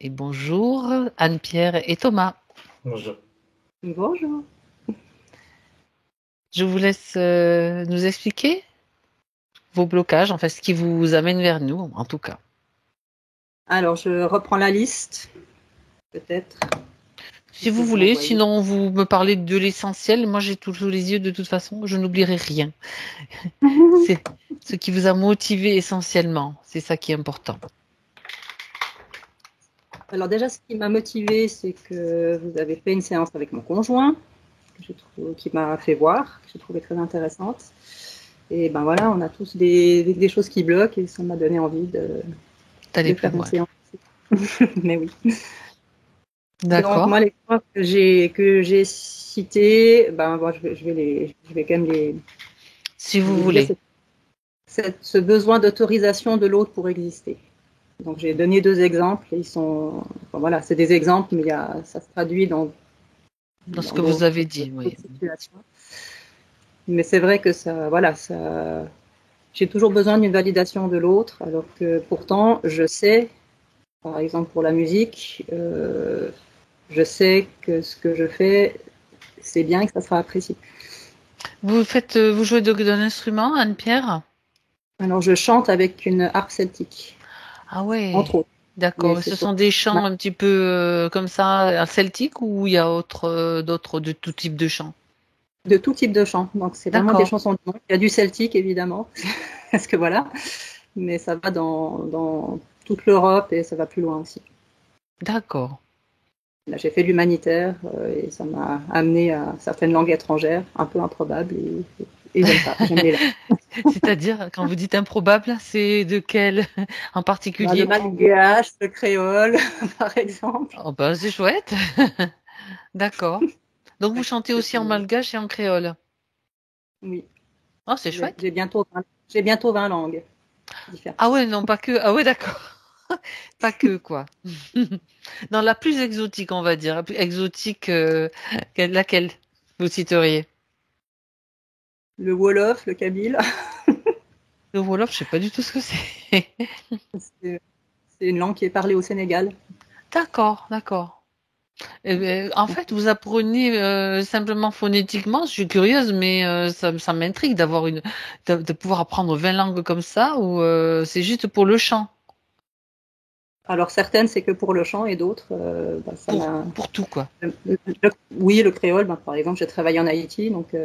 Et bonjour Anne-Pierre et Thomas. Bonjour. Bonjour. Je vous laisse nous expliquer vos blocages, enfin ce qui vous amène vers nous en tout cas. Alors, je reprends la liste, peut-être. Si vous voulez, sinon vous me parlez de l'essentiel. Moi j'ai tout sous les yeux de toute façon, je n'oublierai rien. C'est ce qui vous a motivé essentiellement, c'est ça qui est important. Alors déjà, ce qui m'a motivée, c'est que vous avez fait une séance avec mon conjoint, qui m'a fait voir, que j'ai trouvé très intéressante. Et ben voilà, on a tous des choses qui bloquent et ça m'a donné envie de faire une séance. Mais oui. D'accord. Donc moi, les points que j'ai cités, ben bon, je vais quand même les. Si vous voulez. Ce besoin d'autorisation de l'autre pour exister. Donc j'ai donné 2 exemples. Ils sont, enfin, voilà, c'est des exemples, mais ça se traduit dans ce que vous avez dit. Oui. Mais c'est vrai que j'ai toujours besoin d'une validation de l'autre, alors que pourtant je sais, par exemple pour la musique, je sais que ce que je fais, c'est bien et que ça sera apprécié. Vous jouez d'un instrument, Anne-Pierre ? Alors je chante avec une harpe celtique. Ah ouais. Entre autres. D'accord. Et ce sont des chants un petit peu comme ça, celtiques, ou il y a d'autres de tout type de chants ? De tout type de chants. Donc c'est vraiment des chansons de monde. Il y a du celtique évidemment, parce que voilà, mais ça va dans toute l'Europe et ça va plus loin aussi. D'accord. Là, j'ai fait l'humanitaire et ça m'a amené à certaines langues étrangères, un peu improbables, et j'aime ça, j'aime les langues. C'est-à-dire, quand vous dites improbable, c'est de quel en particulier ? Le malgache, le créole, par exemple. Oh ben, c'est chouette. D'accord. Donc vous chantez aussi en malgache et en créole ? Oui. Oh, c'est chouette. J'ai bientôt 20 langues différentes. Ah ouais, non, pas que. Ah ouais, d'accord. Pas que, quoi. Dans la plus exotique, on va dire. La plus exotique, laquelle vous citeriez ? Le Wolof, le Kabyle. Le Wolof, je sais pas du tout ce que c'est. C'est une langue qui est parlée au Sénégal. D'accord, d'accord. En fait, vous apprenez simplement phonétiquement. Je suis curieuse, mais ça m'intrigue de pouvoir apprendre 20 langues comme ça, ou c'est juste pour le chant ? Alors certaines, c'est que pour le chant, et d'autres, pour tout, quoi. Oui, le créole, par exemple, j'ai travaillé en Haïti, donc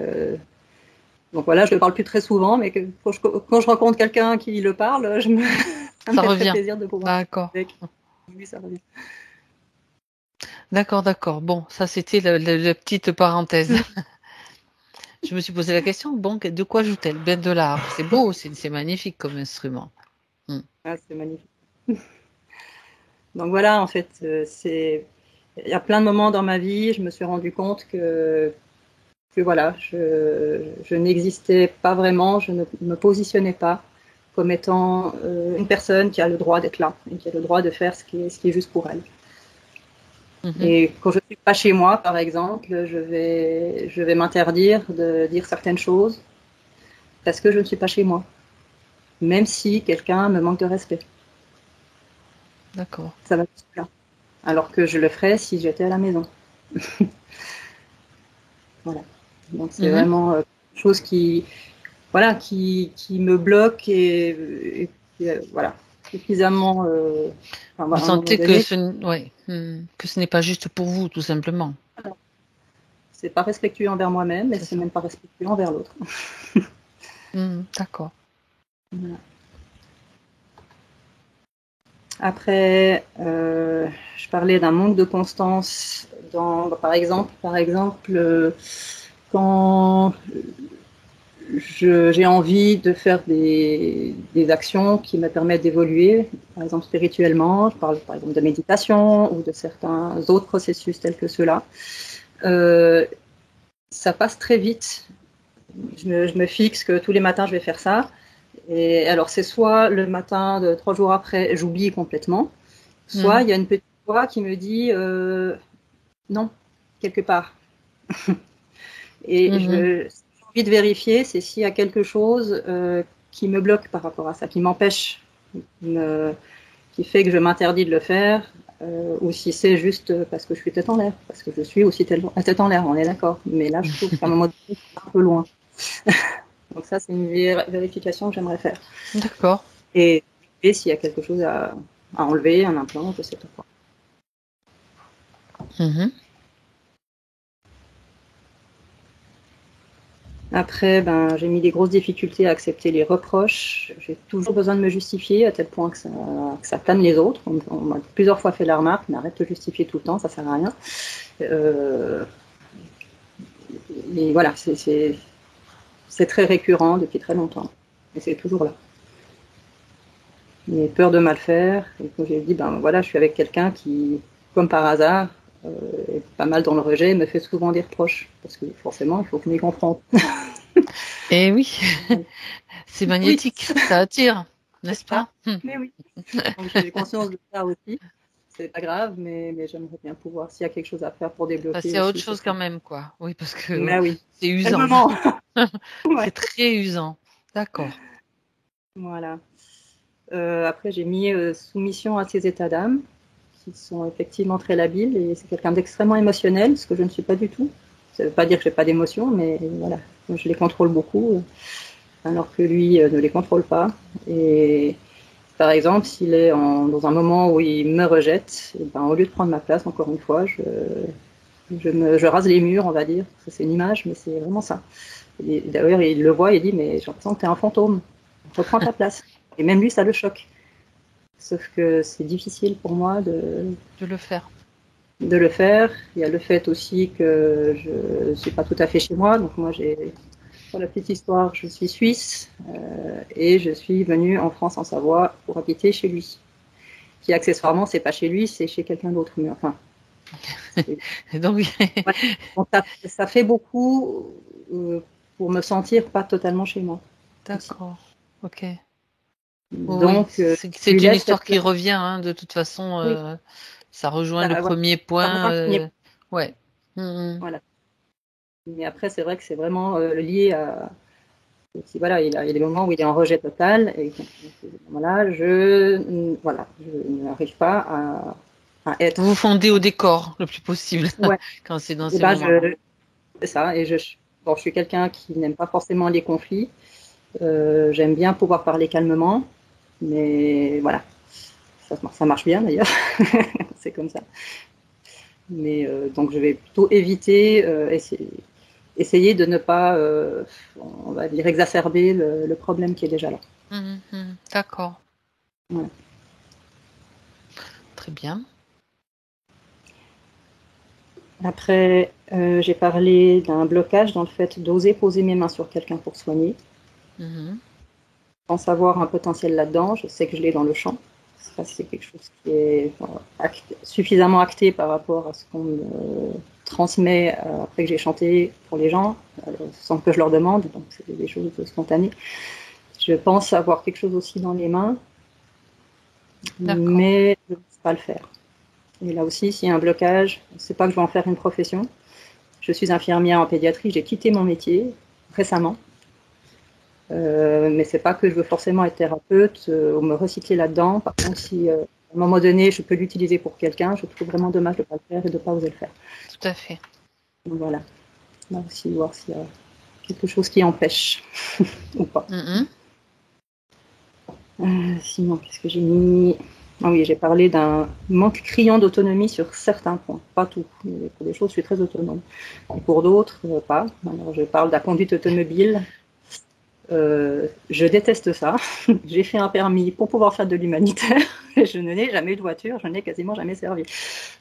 voilà, je le parle plus très souvent, mais quand je rencontre quelqu'un qui le parle, ça me fait très plaisir de pouvoir. D'accord. Oui, ça revient. D'accord. Bon, ça c'était la petite parenthèse. Je me suis posé la question, bon, de quoi joue-t-elle ? Ben de l'art. C'est beau, c'est magnifique comme instrument. Ah, c'est magnifique. Donc voilà, en fait, il y a plein de moments dans ma vie, je me suis rendu compte que voilà, je n'existais pas vraiment, je ne me positionnais pas comme étant une personne qui a le droit d'être là et qui a le droit de faire ce qui est juste pour elle. Et quand je ne suis pas chez moi, par exemple, je vais m'interdire de dire certaines choses parce que je ne suis pas chez moi, même si quelqu'un me manque de respect. D'accord. Ça va être là. Alors que je le ferais si j'étais à la maison. Voilà. Donc c'est vraiment quelque chose qui me bloque et voilà, suffisamment. Vous sentez que ce n'est pas juste pour vous, tout simplement. C'est pas respectueux envers moi-même, et c'est même pas respectueux envers l'autre. D'accord. Voilà. Après, je parlais d'un manque de constance par exemple, quand j'ai envie de faire des actions qui me permettent d'évoluer, par exemple spirituellement, je parle par exemple de méditation ou de certains autres processus tels que ceux-là. Ça passe très vite. Je me fixe que tous les matins je vais faire ça. Et alors c'est soit le matin de 3 jours après, j'oublie complètement, soit il y a une petite voix qui me dit non, quelque part. Et j'ai envie de vérifier, c'est s'il y a quelque chose qui me bloque par rapport à ça, qui m'empêche, qui fait que je m'interdis de le faire. ou si c'est juste parce que je suis tête en l'air, parce que je suis aussi tête en l'air, on est d'accord. Mais là, je trouve qu'à un moment donné, c'est un peu loin. Donc ça, c'est une vérification que j'aimerais faire. D'accord. Et s'il y a quelque chose à enlever, un implant, je sais pas quoi. Mhm. Après, j'ai mis des grosses difficultés à accepter les reproches. J'ai toujours besoin de me justifier à tel point que ça plane les autres. On m'a plusieurs fois fait la remarque, mais arrête de te justifier tout le temps, ça sert à rien. Et voilà, c'est très récurrent depuis très longtemps. Et c'est toujours là. J'ai peur de mal faire. Et quand j'ai dit, voilà, je suis avec quelqu'un qui, comme par hasard, est pas mal dans le rejet, me fait souvent des reproches. Parce que forcément, il faut que je m'y confronte. Et oui, c'est Oui, magnétique, ça attire, c'est n'est-ce ça. pas? Mais oui. Donc j'ai conscience de ça aussi. C'est pas grave, mais j'aimerais bien pouvoir, s'il y a quelque chose à faire pour débloquer Passer à autre aussi, ce chose serait. quand même, quoi. Oui, parce que Mais oui, c'est c'est le usant. moment. C'est Ouais, très usant. D'accord. voilà. Après, j'ai mis soumission à ses états d'âme, qui sont effectivement très labiles, et c'est quelqu'un d'extrêmement émotionnel, ce que je ne suis pas du tout. Ça ne veut pas dire que j'ai pas d'émotions, mais voilà, je les contrôle beaucoup, alors que lui ne les contrôle pas. Et par exemple, s'il est dans un moment où il me rejette, et au lieu de prendre ma place, encore une fois, je rase les murs, on va dire. Ça, c'est une image, mais c'est vraiment ça. Et d'ailleurs, il le voit et il dit, mais j'ai l'impression que tu es un fantôme. Reprends ta place. Et même lui, ça le choque. Sauf que c'est difficile pour moi De le faire. de le faire. Il y a le fait aussi que je ne suis pas tout à fait chez moi. Donc moi, pour la petite histoire, je suis suisse et je suis venue en France, en Savoie, pour habiter chez lui. Qui accessoirement, c'est pas chez lui, c'est chez quelqu'un d'autre. Mais enfin, Et donc, ouais. Donc, ça fait beaucoup pour me sentir pas totalement chez moi. Aussi. d'accord. Ok. Oui, Donc, je c'est lui une laisse cette histoire qui place. revient, hein, de toute façon. Oui, Ça rejoint le voilà. premier Ça rejoint point. le premier point. Ouais. Mhm. Voilà. Mais après, c'est vrai que c'est vraiment lié à. Voilà, il y a des moments où il est en rejet total et voilà, je n'arrive pas à Vous vous être. fondez au décor le plus possible Ouais. quand c'est dans Et ces moments-là. c'est ça. Et je suis quelqu'un qui n'aime pas forcément les conflits. J'aime bien pouvoir parler calmement, mais voilà, ça marche bien d'ailleurs. C'est comme ça. Mais donc je vais plutôt éviter, essayer de ne pas, on va dire, exacerber le problème qui est déjà là. Mhm, mhm. D'accord. Ouais. Très bien. Après, j'ai parlé d'un blocage dans le fait d'oser poser mes mains sur quelqu'un pour soigner. Mhm. Sans avoir un potentiel là-dedans, je sais que je l'ai dans le champ. Ça, c'est quelque chose qui est suffisamment acté par rapport à ce qu'on me transmet après que j'ai chanté pour les gens, sans que je leur demande, donc c'est des choses spontanées. Je pense avoir quelque chose aussi dans les mains, D'accord. mais je ne sais pas le faire. Et là aussi, s'il y a un blocage, c'est pas que je vais en faire une profession. Je suis infirmière en pédiatrie, j'ai quitté mon métier récemment. Mais c'est pas que je veux forcément être thérapeute ou me recycler là-dedans. Par contre, si à un moment donné, je peux l'utiliser pour quelqu'un, je trouve vraiment dommage de ne pas le faire et de ne pas oser le faire. Tout à fait. Donc voilà. Là aussi, voir s'il y a quelque chose qui empêche ou pas. Mhm. Sinon, qu'est-ce que j'ai mis? Ah oui, j'ai parlé d'un manque criant d'autonomie sur certains points, pas tout. Pour des choses, je suis très autonome. Et pour d'autres, pas. Alors, je parle de la conduite automobile. Je déteste ça. J'ai fait un permis pour pouvoir faire de l'humanitaire. Je n'ai jamais eu de voiture, je n'ai quasiment jamais servi.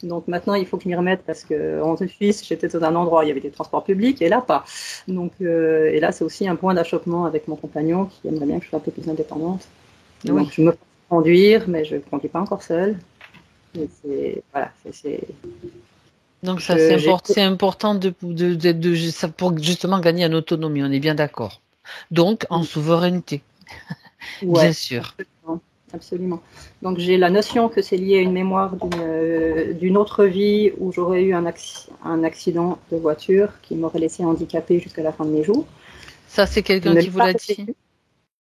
Donc maintenant, il faut que je m'y remette parce qu'en Suisse, j'étais dans un endroit où il y avait des transports publics et là, pas. Donc, et là, c'est aussi un point d'achoppement avec mon compagnon qui aimerait bien que je sois un peu plus indépendante. Et donc, Oui. je me fais conduire, mais je ne conduis pas encore seule. Voilà, Donc ça, c'est j'ai, c'est important ça pour justement gagner en autonomie. On est bien d'accord. Donc en souveraineté, bien ouais, sûr. absolument. Absolument. Donc j'ai la notion que c'est lié à une mémoire d'une autre vie où j'aurais eu un accident de voiture qui m'aurait laissé handicapée jusqu'à la fin de mes jours. Ça, c'est Je quelqu'un ne qui l'ai vous pas l'a dit. revécu.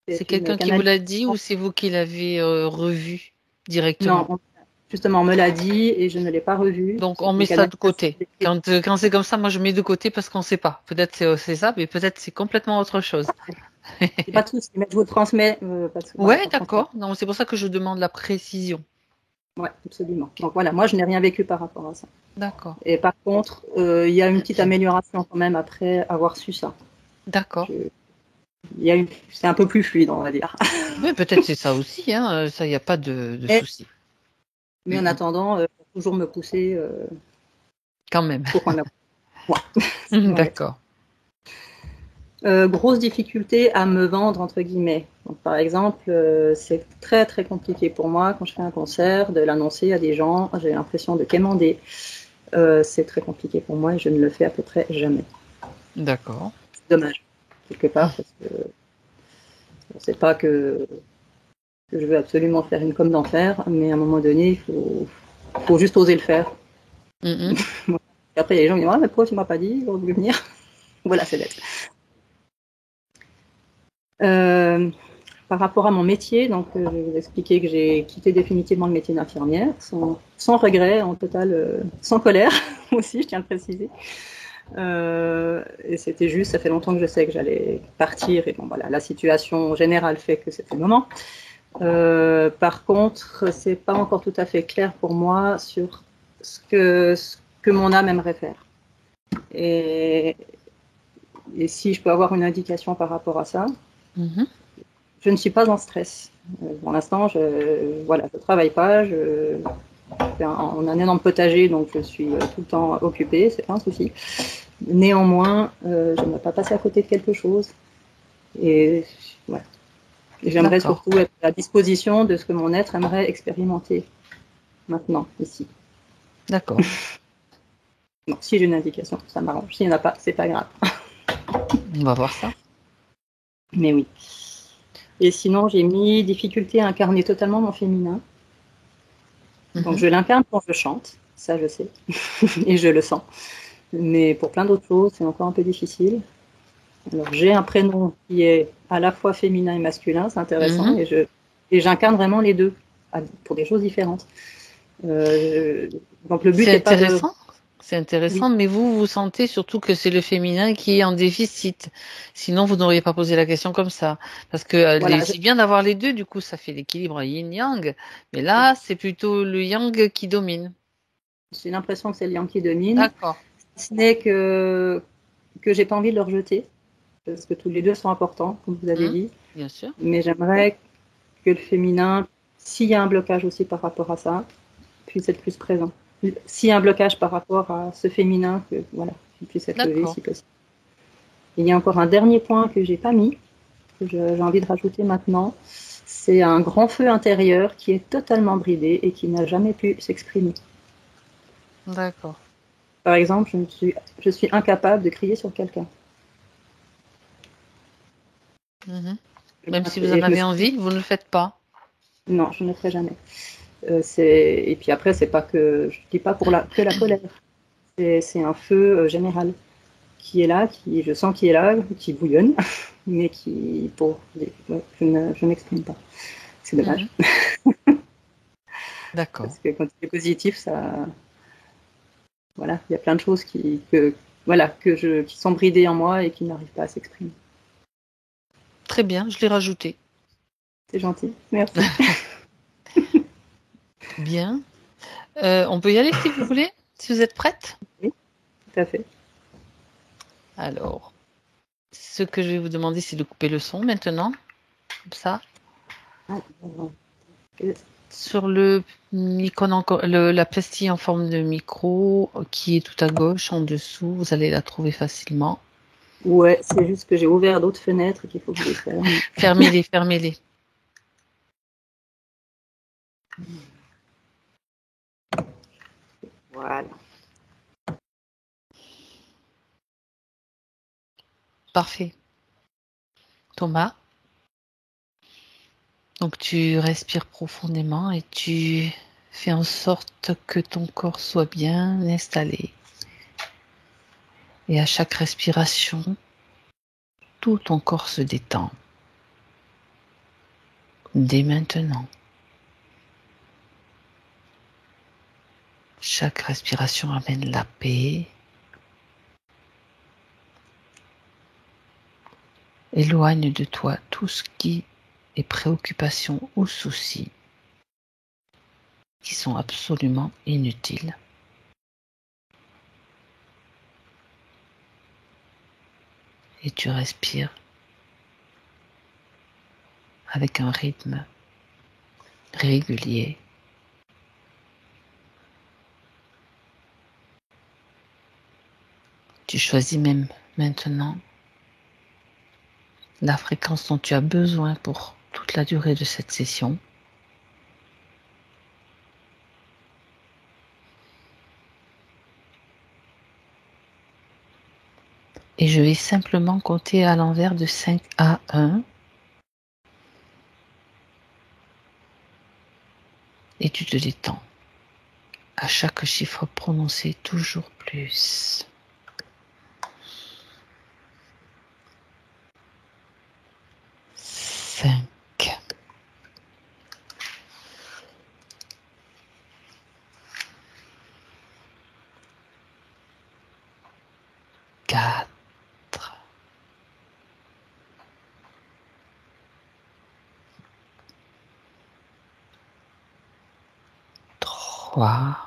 C'est C'est une quelqu'un qui vous l'a dit ou canalisation. c'est vous qui l'avez revu Non, directement? justement, on me l'a dit et je ne l'ai pas revu. Donc, on met ça de côté. Quand c'est comme ça, moi, je mets de côté parce qu'on ne sait pas. Peut-être c'est ça, mais peut-être c'est complètement autre chose. C'est pas tout, mais je vous transmets. Parce que, voilà, Ouais, pour transmettre. d'accord. Non, c'est pour ça que je demande la précision. Ouais, absolument. Donc voilà, moi, je n'ai rien vécu par rapport à ça. D'accord. Et par contre, il y a une petite amélioration quand même après avoir su ça. D'accord. C'est un peu plus fluide, on va dire. Mais peut-être c'est ça aussi, hein. Ça, il n'y a pas de souci. Mais en attendant, faut toujours me pousser Quand même. pour qu'on a. Ouais. D'accord. Grosse difficulté à me vendre, entre guillemets. Donc, par exemple, c'est très très compliqué pour moi quand je fais un concert de l'annoncer à des gens. J'ai l'impression de quémander. C'est très compliqué pour moi et je ne le fais à peu près jamais. D'accord. C'est dommage, quelque part, parce que c'est pas que je veux absolument faire une com d'enfer, mais à un moment donné, il faut juste oser le faire. Et après, les gens me disent, mais pourquoi tu m'as pas dit, j'aurais voulu venir. Voilà, c'est bête. Par rapport à mon métier, donc je vais vous expliquer que j'ai quitté définitivement le métier d'infirmière, sans regret, en total, sans colère aussi, je tiens à le préciser. Et c'était juste, ça fait longtemps que je sais que j'allais partir, et bon voilà, la situation générale fait que c'était le moment. Par contre, c'est pas encore tout à fait clair pour moi sur ce que mon âme aimerait faire. Et si je peux avoir une indication par rapport à ça. Je ne suis pas en stress. Pour l'instant, je travaille pas. On a un énorme potager, donc je suis tout le temps occupée, c'est pas un souci. Néanmoins, je ne vais pas passer à côté de quelque chose. Et voilà. J'aimerais surtout être à la disposition de ce que mon être aimerait expérimenter maintenant, ici. D'accord. Donc, si j'ai une indication, ça m'arrange. S'il n'y en a pas, c'est pas grave. On va voir ça. Mais oui. Et sinon, j'ai mis difficulté à incarner totalement mon féminin. Donc, je l'incarne quand je chante, ça je sais, et je le sens. Mais pour plein d'autres choses, c'est encore un peu difficile. Alors, j'ai un prénom qui est à la fois féminin et masculin, c'est intéressant, et j'incarne vraiment les deux, pour des choses différentes. Donc, le but c'est n'est pas de... intéressant. C'est intéressant, oui. Mais vous sentez surtout que c'est le féminin qui est en déficit. Sinon, vous n'auriez pas posé la question comme ça. Parce que voilà, c'est bien d'avoir les deux, du coup, ça fait l'équilibre yin-yang. Mais là, c'est plutôt le yang qui domine. J'ai l'impression que c'est le yang qui domine. D'accord. Ce n'est que j'ai pas envie de le rejeter, parce que tous les deux sont importants, comme vous avez dit. Bien sûr. Mais j'aimerais que le féminin, s'il y a un blocage aussi par rapport à ça, puisse être plus présent. S'il y a un blocage par rapport à ce féminin, que voilà, qu'il puisse être levé si possible. Il y a encore un dernier point que j'ai pas mis, que j'ai envie de rajouter maintenant. C'est un grand feu intérieur qui est totalement bridé et qui n'a jamais pu s'exprimer. D'accord. Par exemple, je suis incapable de crier sur quelqu'un. Même si vous en avez envie, vous ne le faites pas. Non, je ne le ferai jamais. Et puis après, c'est pas que je dis pas que la colère. C'est un feu général qui est là, je sens qu'il est là, qui bouillonne, mais je n'exprime pas. C'est dommage. D'accord. Parce que quand c'est positif, ça, voilà, il y a plein de choses qui sont bridées en moi et qui n'arrivent pas à s'exprimer. Très bien, je l'ai rajouté. C'est gentil, merci. Bien. On peut y aller si vous voulez, si vous êtes prête. Oui, tout à fait. Alors, ce que je vais vous demander, c'est de couper le son maintenant, comme ça. Sur l'icône, la pastille en forme de micro qui est tout à gauche, en dessous, vous allez la trouver facilement. Ouais, c'est juste que j'ai ouvert d'autres fenêtres qu'il faut que je les ferme. Fermez-les, fermez-les. Voilà. Parfait. Thomas, donc tu respires profondément et tu fais en sorte que ton corps soit bien installé. Et à chaque respiration, tout ton corps se détend. Dès maintenant. Chaque respiration amène la paix. Éloigne de toi tout ce qui est préoccupation ou souci qui sont absolument inutiles. Et tu respires avec un rythme régulier. Tu choisis même maintenant la fréquence dont tu as besoin pour toute la durée de cette session. Et je vais simplement compter à l'envers de 5 à 1. Et tu te détends. À chaque chiffre prononcé, toujours plus. 5. 4. 3.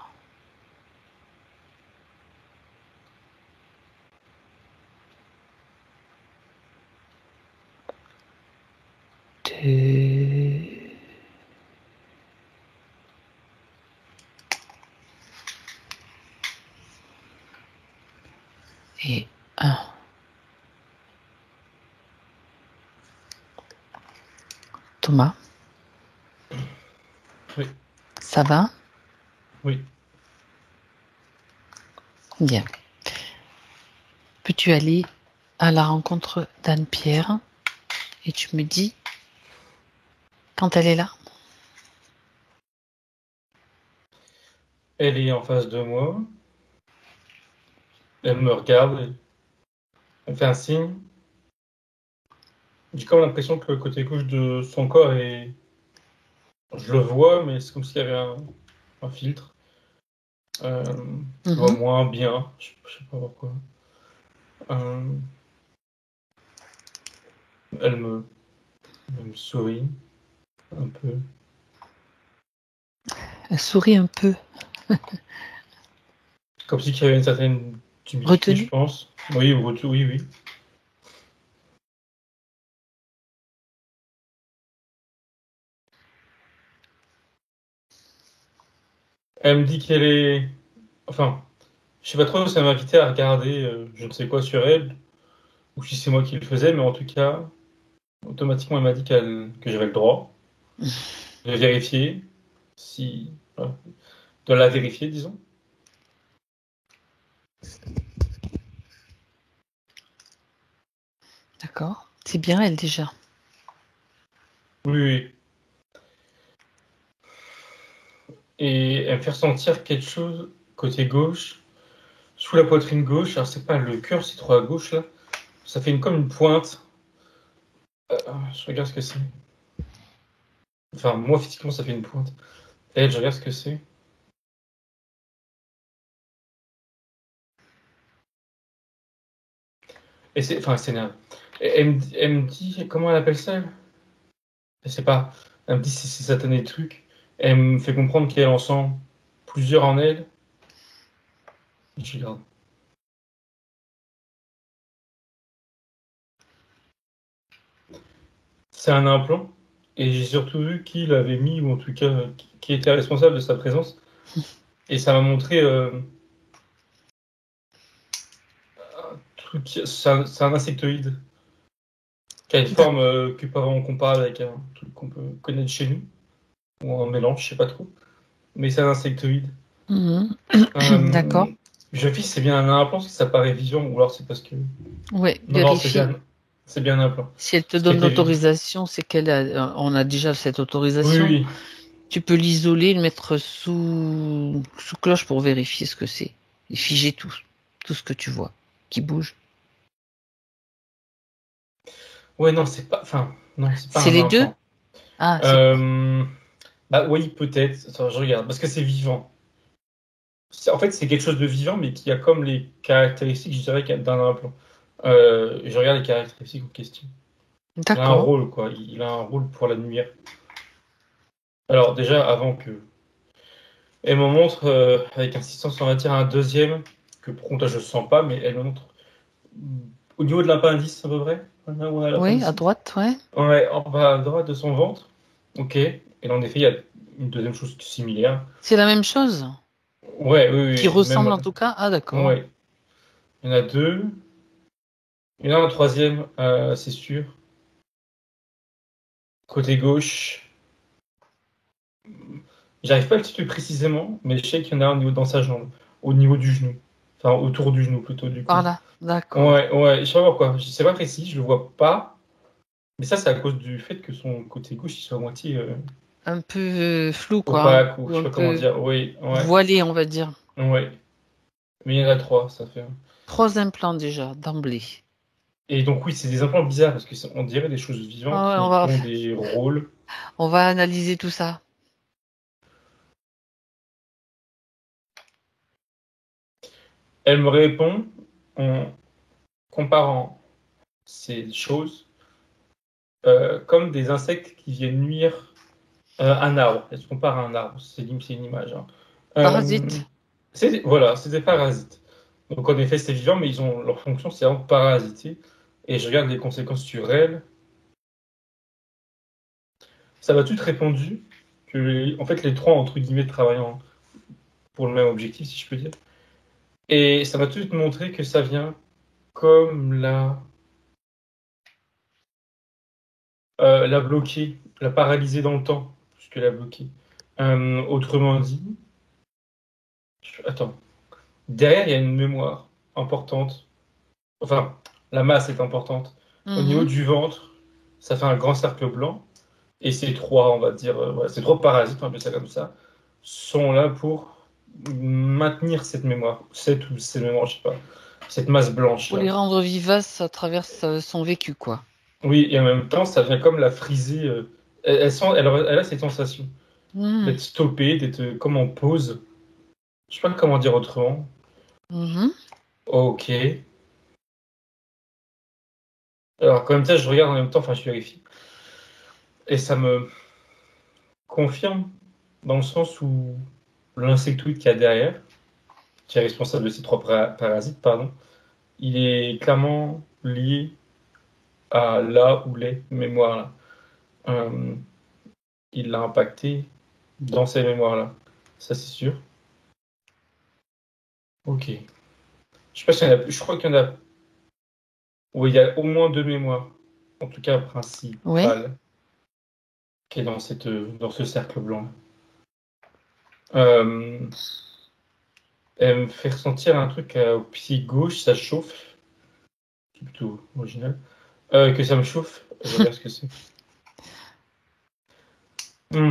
2. Et 1. Thomas, Oui. ça va? Oui. Bien. Peux-tu aller à la rencontre d'Anne-Pierre et tu me dis quand elle est là? Elle est en face de moi. Elle me regarde. Elle fait un signe. J'ai comme l'impression que le côté gauche de son corps est... Je le vois, mais c'est comme s'il y avait un filtre. Je le vois moins bien. Je sais pas pourquoi. Elle me sourit un peu. Elle sourit un peu. Comme si il y avait une certaine timidité, Retenue. je pense. Oui, oui. Elle me dit qu'elle est... Enfin, je sais pas trop si elle m'a invité à regarder je ne sais quoi sur elle, ou si c'est moi qui le faisais, mais en tout cas, automatiquement, elle m'a dit que j'avais le droit de vérifier si... voilà, de la vérifier, disons. D'accord. C'est bien elle déjà. Oui. Et elle me fait ressentir quelque chose côté gauche, sous la poitrine gauche. Alors, c'est pas le cœur, c'est trop à gauche, là. Ça fait comme une pointe. Je regarde ce que c'est. Enfin, moi, physiquement, ça fait une pointe. Et je regarde ce que c'est. Et c'est... Enfin, c'est énerve. Elle me dit... Comment elle appelle ça, elle? Je sais pas. Elle me dit si c'est satané le truc. Elle me fait comprendre qu'elle en sent plusieurs en elle. Je regarde. C'est un implant. Et j'ai surtout vu qui l'avait mis, ou en tout cas, qui était responsable de sa présence. Et ça m'a montré un truc. C'est un insectoïde. Qui a une forme que pas vraiment comparable avec un truc qu'on peut connaître chez nous. Ou un mélange, je sais pas trop. Mais c'est un insectoïde. D'accord. Je vérifie si c'est bien un implant, parce que ça paraît vivant, ou alors c'est parce que... Oui, Non, vérifie. c'est bien un implant. Si elle te Ce qui donne était vivant. l'autorisation, c'est on a déjà cette autorisation. Oui. Tu peux l'isoler, le mettre sous cloche pour vérifier ce que c'est. Et figer tout ce que tu vois qui bouge. Ouais, non, c'est pas... Enfin, non, c'est pas C'est un les deux? implant. Ah, c'est... Bah oui, peut-être. Attends, je regarde. Parce que c'est vivant. En fait, c'est quelque chose de vivant, mais qui a comme les caractéristiques, je dirais, d'un implant. Je regarde les caractéristiques en question. Il a un D'accord. rôle, quoi. Il a un rôle pour la nuire. Alors, déjà, avant que. Elle me montre, avec insistance, on va dire, un deuxième, que pour contre, je ne sens pas, mais elle me montre au niveau de l'appendice, à peu près. Voilà, ouais, Oui, à l'appendice. droite, ouais. Ouais, en bas à droite de son ventre. Ok. Et là, en effet, il y a une deuxième chose similaire. C'est la même chose. Ouais, oui, Qui oui, ressemble en même. tout cas. Ah, d'accord. Ouais. Il y en a deux. Il y en a un troisième, c'est sûr. Côté gauche. J'arrive pas à le situer précisément, mais je sais qu'il y en a un au niveau dans sa jambe. Au niveau du genou. Enfin, autour du genou, plutôt, du coup. Par là. D'accord. Ouais, ouais, je sais pas pourquoi. Je sais pas précis, je le vois pas. Mais ça, c'est à cause du fait que son côté gauche, il soit à moitié Un peu flou, quoi. opaque, ou Ou je sais un pas comment peu dire. Oui, ouais, voilé, on va dire. ouais. Mais il y en a trois, ça fait. 3 implants déjà, d'emblée. Et donc, oui, c'est des implants bizarres, parce que on dirait des choses vivantes Ah ouais, qui ont des rôles. on va analyser tout ça. Elle me répond en comparant ces choses comme des insectes qui viennent nuire un arbre. Elle se compare à un arbre, c'est une image. Hein. Euh, Parasite. voilà, c'est des parasites. Donc en effet, c'est vivant, mais ils ont leur fonction, c'est vraiment de parasiter. Et je regarde les conséquences sur elles. Ça m'a tout répondu que, en fait, les trois, entre guillemets, travaillant pour le même objectif, si je peux dire. Et ça m'a tout montré que ça vient comme la bloquer, la paralyser dans le temps, plus que la bloquer. Autrement dit, attends, derrière, il y a une mémoire importante. Enfin, la masse est importante. Au niveau Mhm. du ventre, ça fait un grand cercle blanc. Et ces trois, on va dire, ouais, ces trois parasites, on va appeler ça comme ça, sont là pour maintenir cette mémoire. Cette ou ces mémoires, je sais pas. Cette masse blanche Pour là. les rendre vivaces à travers son vécu, quoi. Oui, et en même temps, ça vient comme la friser. Elle a cette sensation Mhm. d'être stoppée, d'être comme en pause. Je sais pas comment dire autrement. Mhm. Ok. Alors, comme ça, je regarde en même temps, enfin, je vérifie. Et ça me confirme dans le sens où l'insectoïde qu'il y a derrière, qui est responsable de ces trois parasites, pardon, il est clairement lié à là où les mémoires là. Euh, il l'a impacté dans ces mémoires là. Ça, c'est sûr. Ok. Je sais pas s'il y en a, je crois qu'il y en a. Oui, il y a au moins deux mémoires. En tout cas, Oui. principale, qui est dans ce cercle blanc. Euh, Elle me fait ressentir un truc au pied gauche, ça chauffe. C'est plutôt original. Que ça me chauffe. Je regarde ce que c'est. Hmm.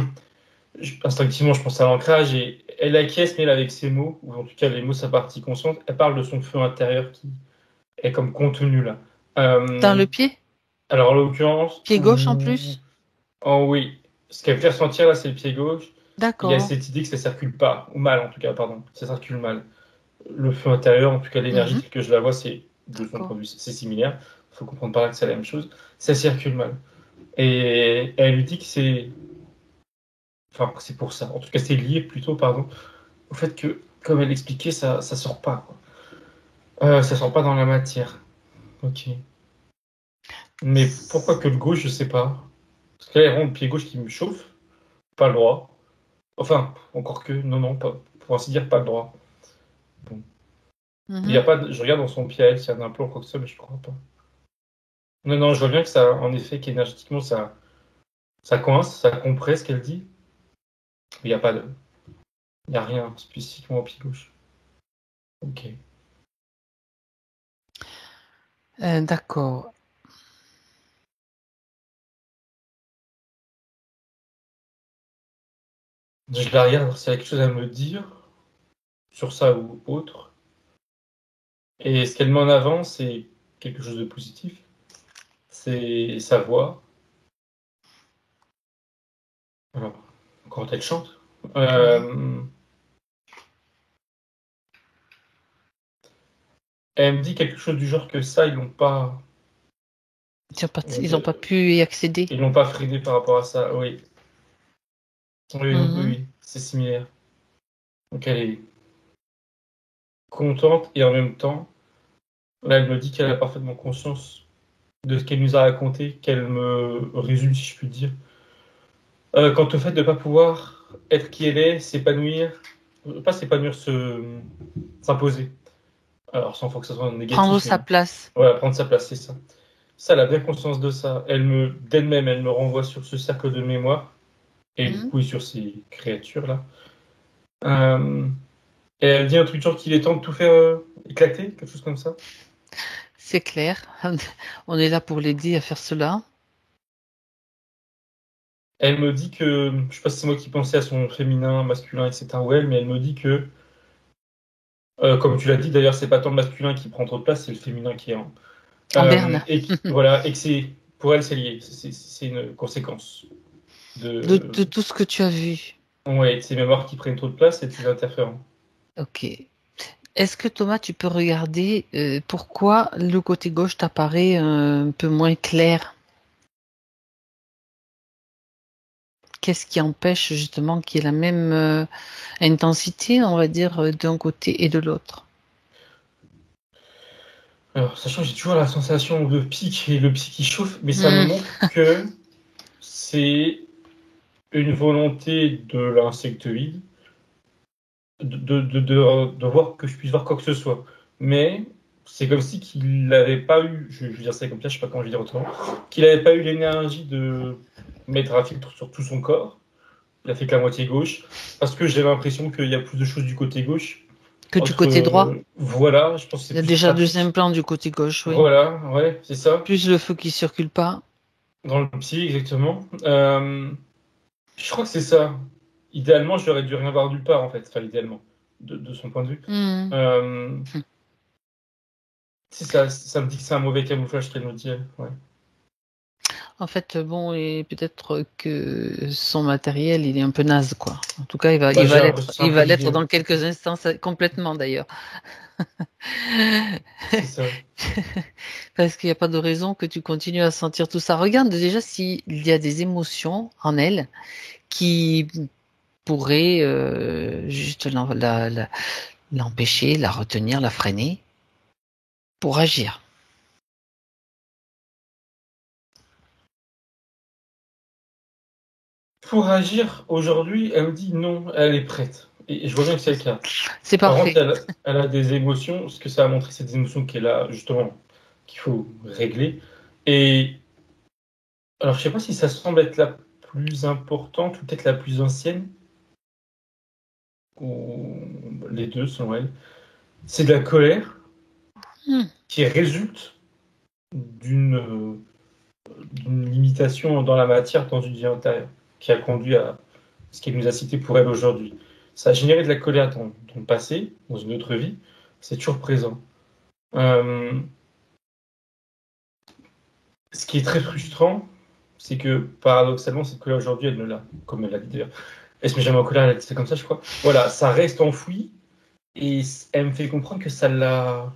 Instinctivement, je pense à l'ancrage et elle acquiesce, mais elle, avec ses mots, ou en tout cas les mots, sa partie consciente, elle parle de son feu intérieur qui est comme contenu là. Dans Euh, le pied. alors, en l'occurrence, Pied gauche en plus. oh oui, ce qu'elle fait ressentir là, c'est le pied gauche. Il y a D'accord. cette idée que ça circule pas, ou mal en tout cas, pardon, ça circule mal. Le feu intérieur, en tout cas l'énergie Mhm. telle que je la vois, c'est de son point D'accord. de vue, c'est similaire. Il faut comprendre par là que c'est la même chose. Ça circule mal. Et elle lui dit que c'est, enfin, c'est pour ça. En tout cas, c'est lié plutôt, pardon, au fait que, comme elle expliquait, ça sort pas. Quoi. Ça sort pas dans la matière. Ok. Mais pourquoi que le gauche, je sais pas. Parce que là, il y a vraiment le pied gauche qui me chauffe. Pas le droit. Enfin, encore que, non, non, pas, pour ainsi dire, pas le droit. Bon. Il y a Mhm. pas je regarde dans son pied à elle s'il y a un implant ou quoi que ce soit, mais je crois pas. Non, non, je vois bien que ça, en effet, qu'énergétiquement, ça coince, ça compresse ce qu'elle dit. Mais il y a rien spécifiquement au pied gauche. Ok. D'accord. Je la regarde s'il y a quelque chose à me dire sur ça ou autre. Et ce qu'elle met en avant, c'est quelque chose de positif. C'est sa voix. Alors, quand elle chante. Oui. Euh, Elle me dit quelque chose du genre que ça, ils n'ont pas, Ils n'ont pas pu y accéder. ils l'ont pas freiné par rapport à ça. Oui, oui, donc oui, c'est similaire. Donc elle est contente et en même temps, là, elle me dit qu'elle a parfaitement conscience de ce qu'elle nous a raconté, qu'elle me résume, si je puis dire. Quant au fait de ne pas pouvoir être qui elle est, s'épanouir, pas s'épanouir, s'imposer. Alors, sans faut que ça soit Prendre négatif, sa mais place. voilà, prendre sa place, c'est ça. Ça, elle a bien conscience de ça. D'elle-même, elle me renvoie sur ce cercle de mémoire, et du coup, sur ces créatures-là. Et elle dit un truc genre qu'il est temps de tout faire éclater, quelque chose comme ça. C'est clair. On est là pour l'aider à faire cela. Elle me dit que, je sais pas si c'est moi qui pensais à son féminin, masculin, etc. ou elle, mais elle me dit que, comme tu l'as dit d'ailleurs, c'est pas tant le masculin qui prend trop de place, c'est le féminin qui est en. En berne. Voilà, et que pour elle, c'est lié. C'est une conséquence De de, tout ce que tu as vu. ouais, de ces mémoires qui prennent trop de place et de ces interférents. Ok. Est-ce que Thomas, tu peux regarder pourquoi le côté gauche t'apparaît un peu moins clair? Qu'est-ce qui empêche justement qu'il y ait la même intensité, on va dire, d'un côté et de l'autre? Alors, sachant que j'ai toujours la sensation de pic et le pic qui chauffe, mais ça me montre que c'est une volonté de l'insectoïde de voir que je puisse voir quoi que ce soit. Mais c'est comme si qu'il n'avait pas eu, je veux dire ça comme ça, je sais pas comment je vais dire autrement, qu'il n'avait pas eu l'énergie de mettre un filtre sur tout son corps. Il a fait que la moitié gauche, parce que j'ai l'impression qu'il y a plus de choses du côté gauche. Que du côté droit? Voilà, je pense que c'est Il y a plus déjà deux pratique. implants du côté gauche, oui. Voilà, ouais, c'est ça. Plus le feu qui circule pas. Dans le psy, exactement. Je crois que c'est ça. Idéalement, je n'aurais dû rien voir nulle part, en fait. Enfin, idéalement, de son point de vue. C'est ça, ça me dit que c'est un mauvais camouflage qu'elle nous dit. Ouais. En fait, bon, et peut-être que son matériel, il est un peu naze, quoi. En tout cas, il va l'être dans quelques instants, complètement d'ailleurs. C'est ça. Parce qu'il n'y a pas de raison que tu continues à sentir tout ça. Regarde déjà s'il y a des émotions en elle qui pourraient juste l'empêcher, la retenir, la freiner pour agir. Pour agir, aujourd'hui, elle me dit non, elle est prête. Et je vois bien que c'est le cas. C'est Par parfait. contre, elle a des émotions, ce que ça a montré, c'est des émotions qu'elle a, justement, qu'il faut régler. Et alors, je sais pas si ça semble être la plus importante ou peut-être la plus ancienne, ou les deux, selon elle. C'est de la colère qui résulte d'une limitation dans la matière dans une vie intérieure, qui a conduit à ce qu'elle nous a cité pour elle aujourd'hui. Ça a généré de la colère dans le passé, dans une autre vie, c'est toujours présent. Ce qui est très frustrant, c'est que paradoxalement, cette colère aujourd'hui, elle ne l'a, comme elle l'a dit d'ailleurs. Elle se met jamais en colère, c'est comme ça, je crois. Voilà, ça reste enfoui et elle me fait comprendre que ça l'a.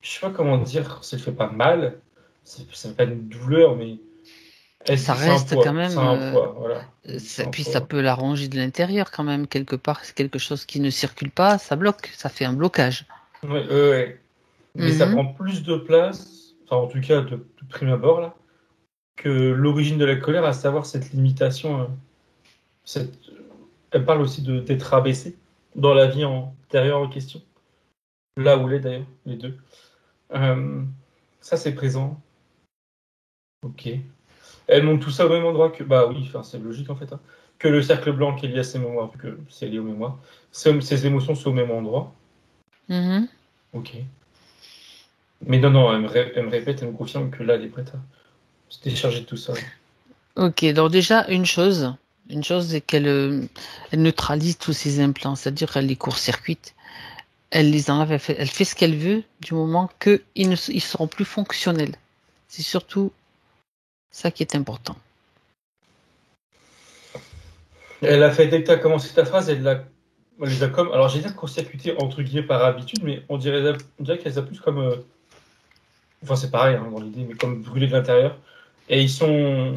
Je sais pas comment dire, ça ne fait pas mal, ça ne fait pas une douleur, mais Ça reste quand même. C'est un poids, voilà. Puis ça peut la ronger de l'intérieur quand même, quelque part. C'est quelque chose qui ne circule pas, ça bloque, ça fait un blocage. Ouais. Mais ça prend plus de place, enfin en tout cas de prime abord, là, que l'origine de la colère, à savoir cette limitation. Elle parle aussi d'être rabaissée dans la vie antérieure en question. Là où elle est d'ailleurs, les deux. Ça, c'est présent. Ok. Elle montre tout ça au même endroit que. Bah oui, c'est logique en fait. Hein. Que le cercle blanc qui est lié à ses mémoires, vu que c'est lié aux mémoires. Ses émotions sont au même endroit. Ok. Mais non, elle me répète, elle me confirme que là, elle est prête à se décharger de tout ça. Ok, donc déjà, une chose, c'est qu'elle elle neutralise tous ces implants, c'est-à-dire qu'elle les court-circuite, elle les enlève, elle fait ce qu'elle veut du moment qu'ils seront plus fonctionnels. C'est surtout ça qui est important. Elle a fait, dès que tu as commencé ta phrase, elle l'a On les a comme, alors j'ai dire court-circuitées entre guillemets par habitude, mais on dirait qu'elles a plus comme, enfin c'est pareil hein, dans l'idée, mais comme brûlées de l'intérieur. Et ils sont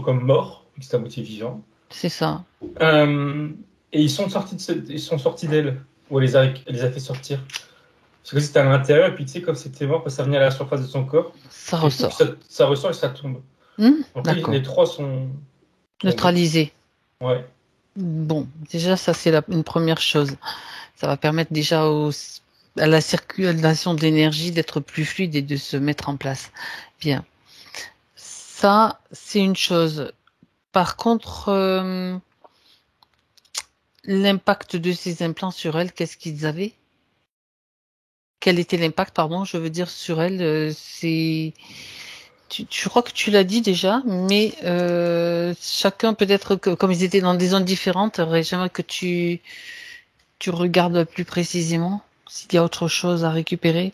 comme morts, vu que c'est à moitié vivant. C'est ça. Euh, et ils sont sortis d'elle, ou elle les a fait sortir. Parce que c'était à l'intérieur, et puis tu sais, comme c'était mort, ça venait à la surface de son corps, Ça et pouf, ressort. ça ressort et ça tombe. Donc là, D'accord. les trois sont tombés. Neutralisé. Ouais. Bon, déjà, ça, c'est une première chose. Ça va permettre déjà à la circulation d'énergie d'être plus fluide et de se mettre en place. Bien. Ça, c'est une chose. Par contre, l'impact de ces implants sur elle, qu'est-ce qu'ils avaient? Quel était l'impact, pardon, je veux dire, sur elle? Je crois que tu l'as dit déjà, mais chacun peut-être comme ils étaient dans des zones différentes, j'aimerais que tu regardes plus précisément s'il y a autre chose à récupérer.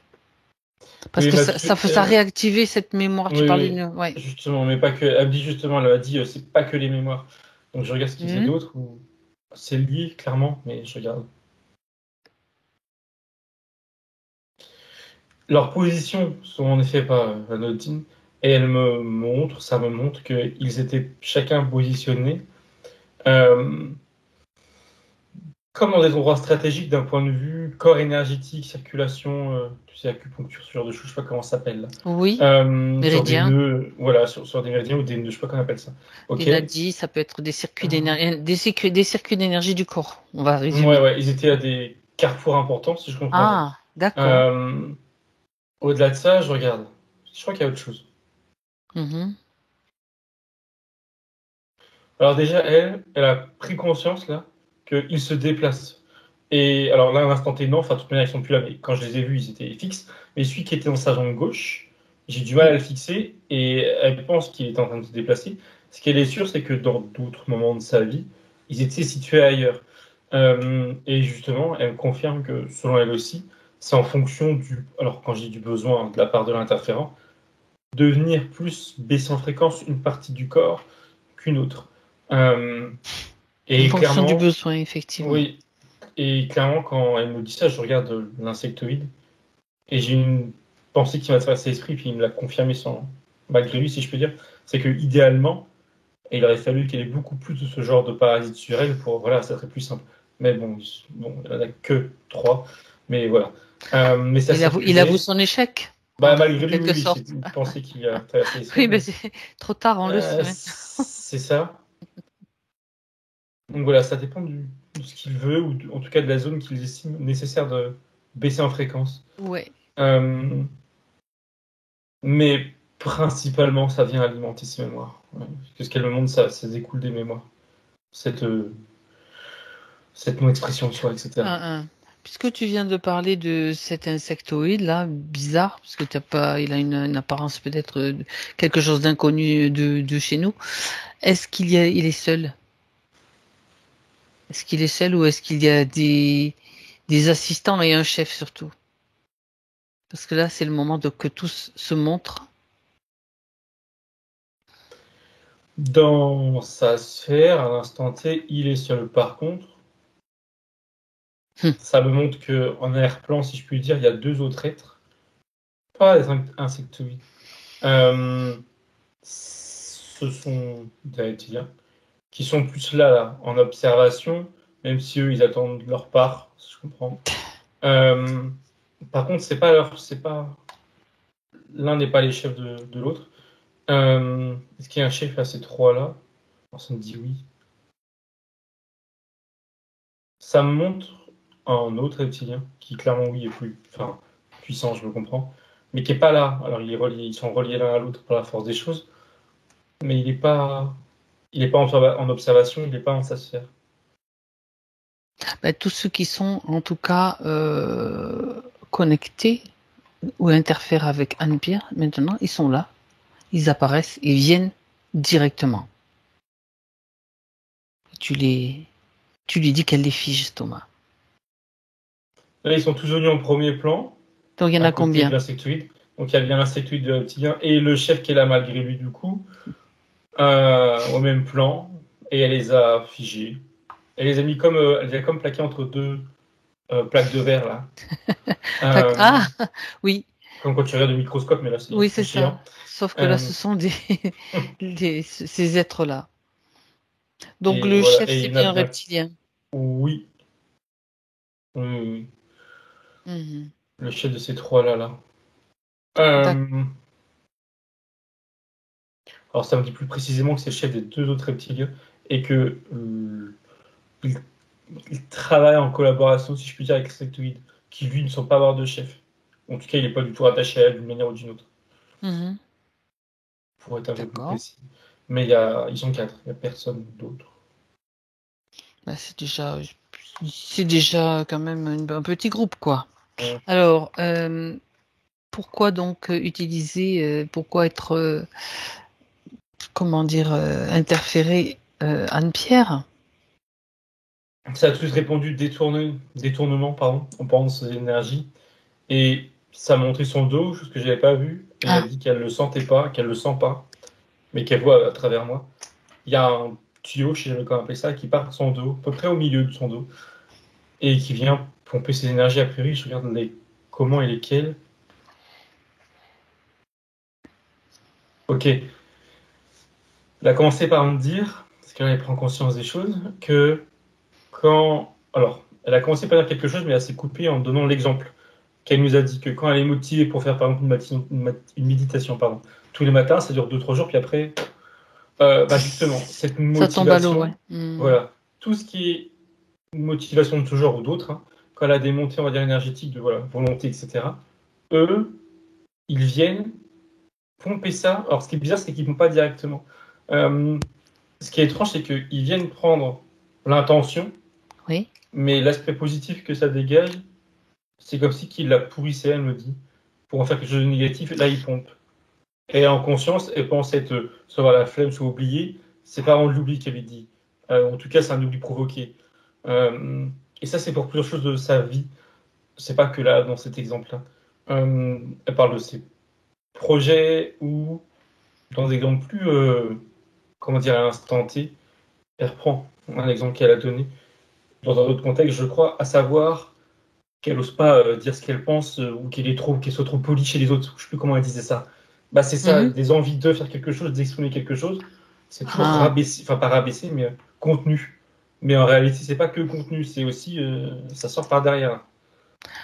Parce Oui, que ça a réactivé cette mémoire. Tu oui, parlais oui, d'une... Ouais. justement, mais pas que. Elle me dit justement, elle m'a dit, c'est pas que les mémoires. Donc je regarde ce qu'ils faisaient Mhm. d'autre, ou c'est lié, clairement, mais je regarde. Leurs positions sont en effet pas anodines, et ça me montre qu'ils étaient chacun positionnés euh, comme dans des endroits stratégiques d'un point de vue corps énergétique, circulation, tu sais, acupuncture, ce genre de choses, je sais pas comment ça s'appelle là. Oui, Sur des méridien. nœuds, voilà, sur des méridiens ou des nœuds, je sais pas comment on appelle ça. Ok. Il a dit, ça peut être des circuits d'énergie, des circuits d'énergie du corps. On va Ouais, résumer. ouais, ils étaient à des carrefours importants, si je comprends bien. Ah, d'accord. Euh, Au-delà de ça, je regarde. Je crois qu'il y a autre chose. Mhm. Alors déjà, elle a pris conscience là qu'ils se déplacent. Et alors là, à l'instant T, non, enfin, de toute manière, ils sont plus là, mais quand je les ai vus, ils étaient fixes. Mais celui qui était dans sa jambe gauche, j'ai du mal à le fixer et elle pense qu'il est en train de se déplacer. Ce qu'elle est sûre, c'est que dans d'autres moments de sa vie, ils étaient situés ailleurs. Et justement, elle me confirme que selon elle aussi, c'est en fonction alors quand je dis du besoin de la part de l'interférent, de venir plus baisser en fréquence une partie du corps qu'une autre. Euh, En et fonction du clairement, besoin, effectivement. oui, et clairement, quand elle me dit ça, je regarde l'insectoïde et j'ai une pensée qui m'a traversé l'esprit, puis il me l'a confirmé malgré lui, si je peux dire. C'est que idéalement, il aurait fallu qu'il y ait beaucoup plus de ce genre de parasites sur elle pour, voilà, ça serait plus simple. Mais bon, il n'y en a que trois, mais voilà. Mais ça Il avoue circulait. son échec, Bah, malgré en lui, oui, quelque oui, c'est sorte. une pensée qui a traversé l'esprit, Oui, mais mais c'est trop tard, on le sait maintenant. c'est ça. Donc voilà, ça dépend de ce qu'il veut, ou en tout cas de la zone qu'il estime nécessaire de baisser en fréquence. Ouais. Euh, mais principalement, ça vient alimenter ses mémoires. Ouais. Parce que ce qu'elle me montre, ça découle des mémoires. Cette, cette non-expression de soi, etc. Puisque tu viens de parler de cet insectoïde là, bizarre, parce que t'as pas, il a une apparence peut-être quelque chose d'inconnu de chez nous. Il est seul? Est-ce qu'il est seul ou est-ce qu'il y a des assistants et un chef surtout? Parce que là, c'est le moment que tous se montrent. Dans sa sphère, à l'instant T, il est seul. Par contre, Hum. ça me montre qu'en arrière-plan, si je puis dire, il y a deux autres êtres, pas des insectoïdes. Ce sont des reptiliens qui sont plus là, en observation, même si eux, ils attendent leur part, si je comprends. Par contre, c'est pas, l'un n'est pas les chefs de l'autre. Est-ce qu'il y a un chef à ces trois-là? Alors, ça me dit oui. Ça me montre un autre reptilien qui, clairement, oui, est plus, enfin, puissant, je le comprends, mais qui est pas là. Alors, ils sont reliés l'un à l'autre par la force des choses, mais il est pas en observation, il n'est pas en sa sphère. Tous ceux qui sont en tout cas connectés ou interfèrent avec Anne-Pierre, maintenant, ils sont là, ils apparaissent, ils viennent directement. Tu lui dis qu'elle les fige, Thomas. Là, ils sont tous venus en premier plan, Donc il y en à a côté de combien? l'insectoïde. Donc, il y a bien l'insectoïde de reptilien et le chef qui est là malgré lui, du coup, au même plan, et elle les a figés. Elle les a mis comme, elle les a comme plaqués entre deux plaques de verre là. Ah, oui, Comme quand tu regardes le microscope, mais là c'est oui, plus c'est chiant. ça. Sauf que là, ce sont ces êtres-là. Donc, Et le voilà, chef, et c'est il y en a bien un bien. reptilien. Oui, oui, oui, oui. Mhm. Le chef de ces trois-là, là. D'accord. Alors ça me dit plus précisément que c'est le chef des deux autres reptiliens et que il, il travaille en collaboration, si je puis dire, avec les insectoïdes, qui lui ne sont pas avoir de chef. En tout cas, il n'est pas du tout attaché à elle d'une manière ou d'une autre, Mhm. pour être un peu plus D'accord. précis. Mais ils sont 4, il n'y a personne d'autre. Bah, c'est déjà quand même un petit groupe, quoi. Ouais. Alors, pourquoi donc pourquoi être, comment dire, interférer Anne-Pierre? Ça a tous répondu détournement, pardon, en parlant de ses énergies. Et ça a montré son dos, chose que je n'avais pas vue. Et elle a Ah, dit qu'elle le sentait pas, qu'elle le sent pas, mais qu'elle voit à travers moi. Il y a un tuyau, je sais jamais comment appeler ça, qui part de son dos, à peu près au milieu de son dos, et qui vient pomper ses énergies. A priori, je regarde comment et lesquelles. Ok. Elle a commencé par me dire, parce qu'elle prend conscience des choses, que quand. Alors, elle a commencé par dire quelque chose, mais elle s'est coupée en donnant l'exemple. Qu'elle nous a dit que quand elle est motivée pour faire, par exemple, une méditation, pardon, tous les matins, ça dure 2-3 jours, puis après, bah justement, cette ça tombe à l'eau, ouais. motivation, voilà, tout ce qui est motivation de ce genre ou d'autres, hein, quand elle a des montées, on va dire, énergétiques de voilà, volonté, etc., eux, ils viennent pomper ça. Alors, ce qui est bizarre, c'est qu'ils ne pompent pas directement. Ce qui est étrange, c'est qu'ils viennent prendre l'intention, Oui. mais l'aspect positif que ça dégage, c'est comme si qu'ils la pourrissaient, elle me dit, pour en faire quelque chose de négatif, et là, ils pompent. Et en conscience, elle pense être soit la flemme, soit oubliée. C'est pas vraiment de l'oubli qu'elle dit. En tout cas, c'est un oubli provoqué. Et ça, c'est pour plusieurs choses de sa vie. C'est pas que là, dans cet exemple-là. Elle parle de ses projets ou dans des exemples plus, comment dire, à l'instant T. Elle reprend un exemple qu'elle a donné dans un autre contexte, je crois, à savoir qu'elle n'ose pas dire ce qu'elle pense ou qu'elle soit trop polie chez les autres. Je sais plus comment elle disait ça. Bah, c'est ça, Mhm. des envies de faire quelque chose, d'exprimer quelque chose. C'est toujours Ah, rabaissé, enfin pas rabaissé, mais contenu. Mais en réalité, c'est pas que contenu, c'est aussi ça sort par derrière.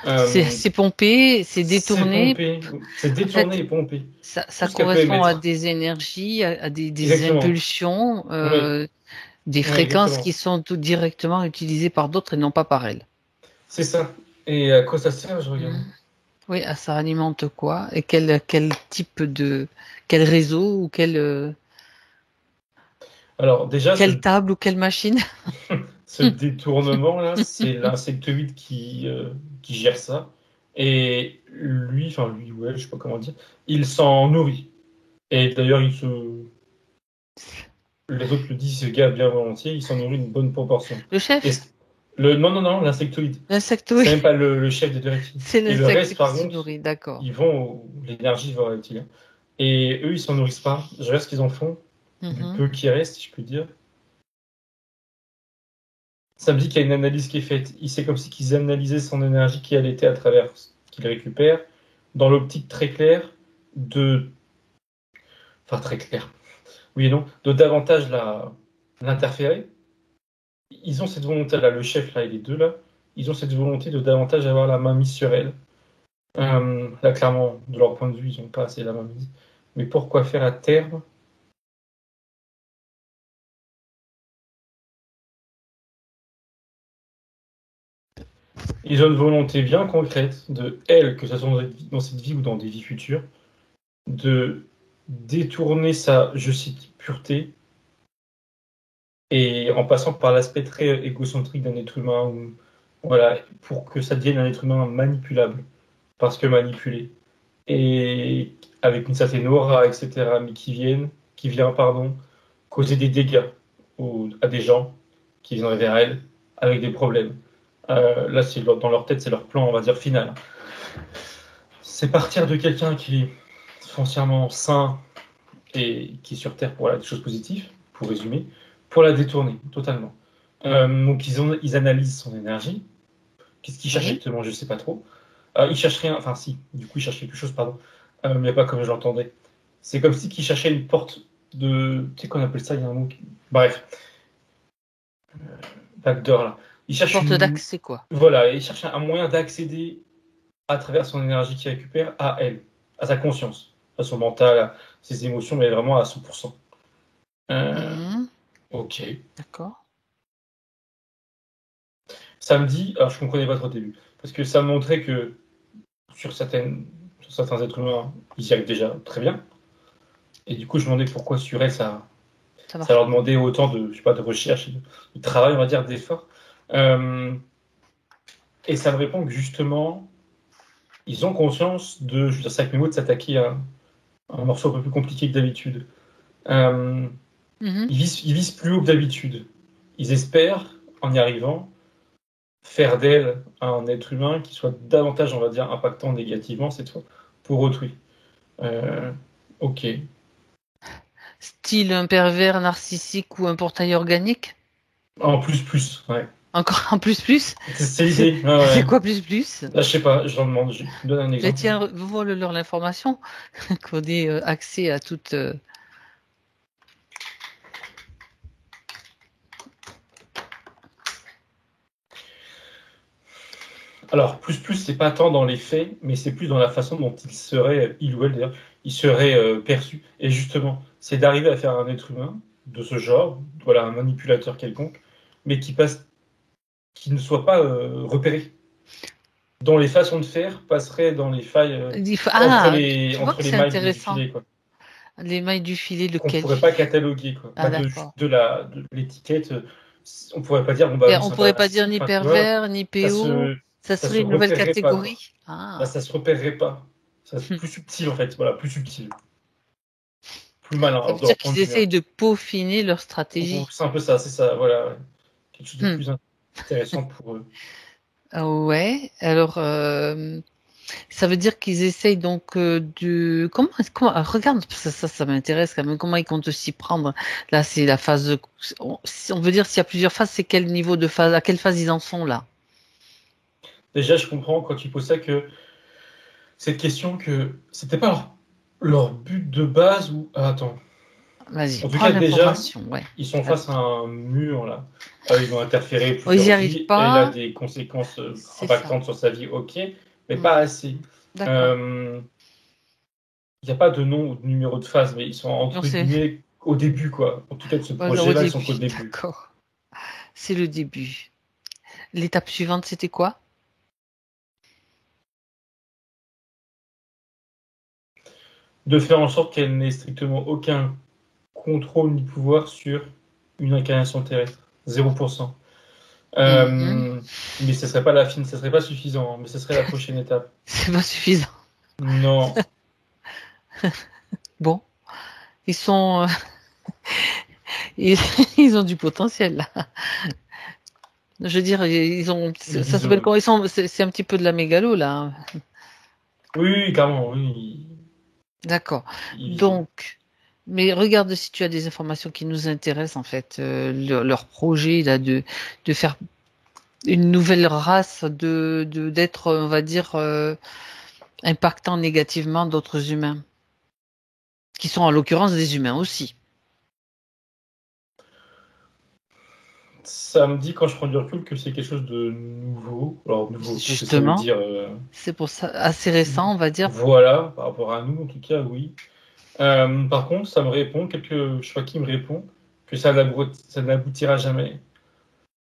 Euh, c'est pompé, c'est c'est détourné. pompé, c'est En détourné fait, et pompé. ça Tout ce qu'elle peut correspond à émettre. des énergies, à des Exactement. impulsions, Oui, des oui, fréquences exactement. qui sont tout directement utilisées par d'autres et non pas par elle. C'est ça. Et à quoi ça sert, je regarde. Mhm. Oui, ah, ça alimente quoi? Et quel type quel réseau ou Alors déjà, quelle table ou quelle machine? ce détournement-là, c'est l'insectoïde qui gère ça. Et lui, enfin lui, ouais, je sais pas comment dire, il s'en nourrit. Et d'ailleurs, les autres le disent, il se gave bien volontiers, il s'en nourrit une bonne proportion. Le Et chef? non, non, non, l'insectoïde. L'insecte, C'est oui. même pas le chef des deux reptiles. C'est Et le l'insecte reste, qui par se contre, nourrit, d'accord. ils vont l'énergie va aux reptiliens. Et eux, ils s'en nourrissent pas. Je regarde ce qu'ils en font, du Mhm. peu qui reste, si je puis dire. Ça me dit qu'il y a une analyse qui est faite. C'est comme si qu'ils analysaient son énergie qui elle était à travers ce qu'il récupère, dans l'optique très claire de. Enfin, très claire. Oui et non. De davantage l'interférer. Ils ont cette volonté-là, le chef là et les deux là, ils ont cette volonté de davantage avoir la main mise sur elle. Là, clairement, de leur point de vue, ils n'ont pas assez la main mise. Mais pourquoi faire à terme? Ils ont une volonté bien concrète de elle, que ce soit dans cette vie ou dans des vies futures, de détourner sa, je cite, pureté, et en passant par l'aspect très égocentrique d'un être humain, voilà, pour que ça devienne un être humain manipulable, parce que manipulé, et avec une certaine aura, etc., mais qui vient, pardon, causer des dégâts à des gens qui viendraient vers elle avec des problèmes. Là, c'est dans leur tête, c'est leur plan, on va dire, final. C'est partir de quelqu'un qui est foncièrement sain, et qui est sur Terre pour des choses positives, pour résumer, pour la détourner totalement. Donc ils analysent son énergie. Qu'est-ce qu'ils cherchent Oui. exactement? Je sais pas trop. Ils cherchent rien. Enfin si. Du coup ils cherchent quelque chose, pardon. Mais pas comme je l'entendais. C'est comme si qu'ils cherchaient une porte de. Tu sais qu'on appelle ça? Il y a un mot. Bref, backdoor là. Ils Une cherchent porte une. d'accès, quoi. Voilà, ils cherchent un moyen d'accéder à travers son énergie qu'il récupère à elle, à sa conscience, à son mental, à ses émotions, mais vraiment à 100%. Mhm. Ok. D'accord. Ça me dit, alors je comprenais pas trop au début, parce que ça me montrait que sur certains êtres humains, ils y arrivent déjà très bien. Et du coup, je me demandais pourquoi sur elle, Ça ça marche leur pas. demandait autant de, je sais pas, de recherche, de travail, on va dire, d'effort. Euh, et ça me répond que justement, ils ont conscience de, je veux dire ça avec mes mots, de s'attaquer à un morceau un peu plus compliqué que d'habitude. Euh, Mhm. ils visent plus haut que d'habitude. Ils espèrent, en y arrivant, faire d'elle un être humain qui soit davantage, on va dire, impactant négativement cette fois pour autrui. Euh, ok. Style un pervers narcissique ou un portail organique? En plus, ouais. Encore en plus plus? C'est C'est l'idée. Ouais, c'est ouais. quoi plus plus? Là, je sais pas, je leur demande, je me donne un Mais exemple. tiens, vole-leur l'information qu'on ait accès à toute. Alors, c'est pas tant dans les faits, mais c'est plus dans la façon dont il serait, il ou elle d'ailleurs, il serait perçu. Et justement, c'est d'arriver à faire un être humain de ce genre, voilà, un manipulateur quelconque, mais qui ne soit pas repéré. Dont les façons de faire passeraient dans les failles Ah, tu vois que entre les c'est mailles du intéressant. filet, quoi. Les mailles du filet, Qu'on lequel pourrait pas filet? cataloguer, quoi. Ah, Bah, d'accord. de l'étiquette, on pourrait pas dire, bon, bah Et oui, on c'est un pourrait pervers pas dire narcissique, ni enfin, tu vois, pervers, ni ça PO. se, Ça ça serait se une nouvelle repérerait pas, quoi. catégorie. Bah, Ah. ça se repérerait pas. Ça serait plus subtil, en fait, voilà, plus subtil. Plus malin, Ça alors, veut de dire leur point qu'ils de vue, hein. essayent de peaufiner leur stratégie. C'est un peu ça, c'est ça, voilà, ouais. Quelque chose de Hmm. plus intéressant pour eux. Ah ouais. Alors, ça veut dire qu'ils essayent donc de. Regarde, ça m'intéresse quand même. Comment ils comptent s'y prendre? Là, c'est la phase. Si on veut dire s'il y a plusieurs phases, c'est quel niveau de phase? À quelle phase ils en sont là? Déjà, je comprends quand tu poses ça que cette question que c'était pas leur but de base ou. Ah, attends. Vas-y, En tout prends cas, déjà, l'information. Ouais. ils sont Attends. face à un mur là. Ils ont interféré Oh, ils plusieurs n'y arrivent vies. Elle a pas. des conséquences C'est ça. impactantes sur sa vie, ok, mais Hmm. pas assez. D'accord. Il n'y a pas de nom ou de numéro de phase, mais ils sont Non, entre c'est guillemets au début, quoi. En tout cas, de ce voilà, au projet-là, ils sont qu'au début. début. D'accord. C'est le début. L'étape suivante, c'était quoi? De faire en sorte qu'elle n'ait strictement aucun contrôle ni pouvoir sur une incarnation terrestre. 0%. Mhm. Euh, mais ce serait pas la fin, ce serait pas suffisant, hein, mais ce serait la prochaine étape. C'est pas suffisant. Non. Bon, ils sont, ils, ils ont du potentiel là. Je veux dire, ils ont, Ils ça visent, s'appelle comment? Ils sont, c'est un petit peu de la mégalo là. oui, oui, carrément, oui. D'accord. Ils visent. Donc, mais regarde si tu as des informations qui nous intéressent en fait, leur projet là de faire une nouvelle race d'être, on va dire, impactant négativement d'autres humains, qui sont en l'occurrence des humains aussi. Ça me dit, quand je prends du recul, que c'est quelque chose de nouveau. Alors, nouveau, qu'est-ce que ça veut Justement, dire c'est pour ça assez récent, on va dire. Voilà, par rapport à nous, en tout cas, oui. Par contre, ça me répond, je sais pas qui me répond, que ça n'aboutira jamais.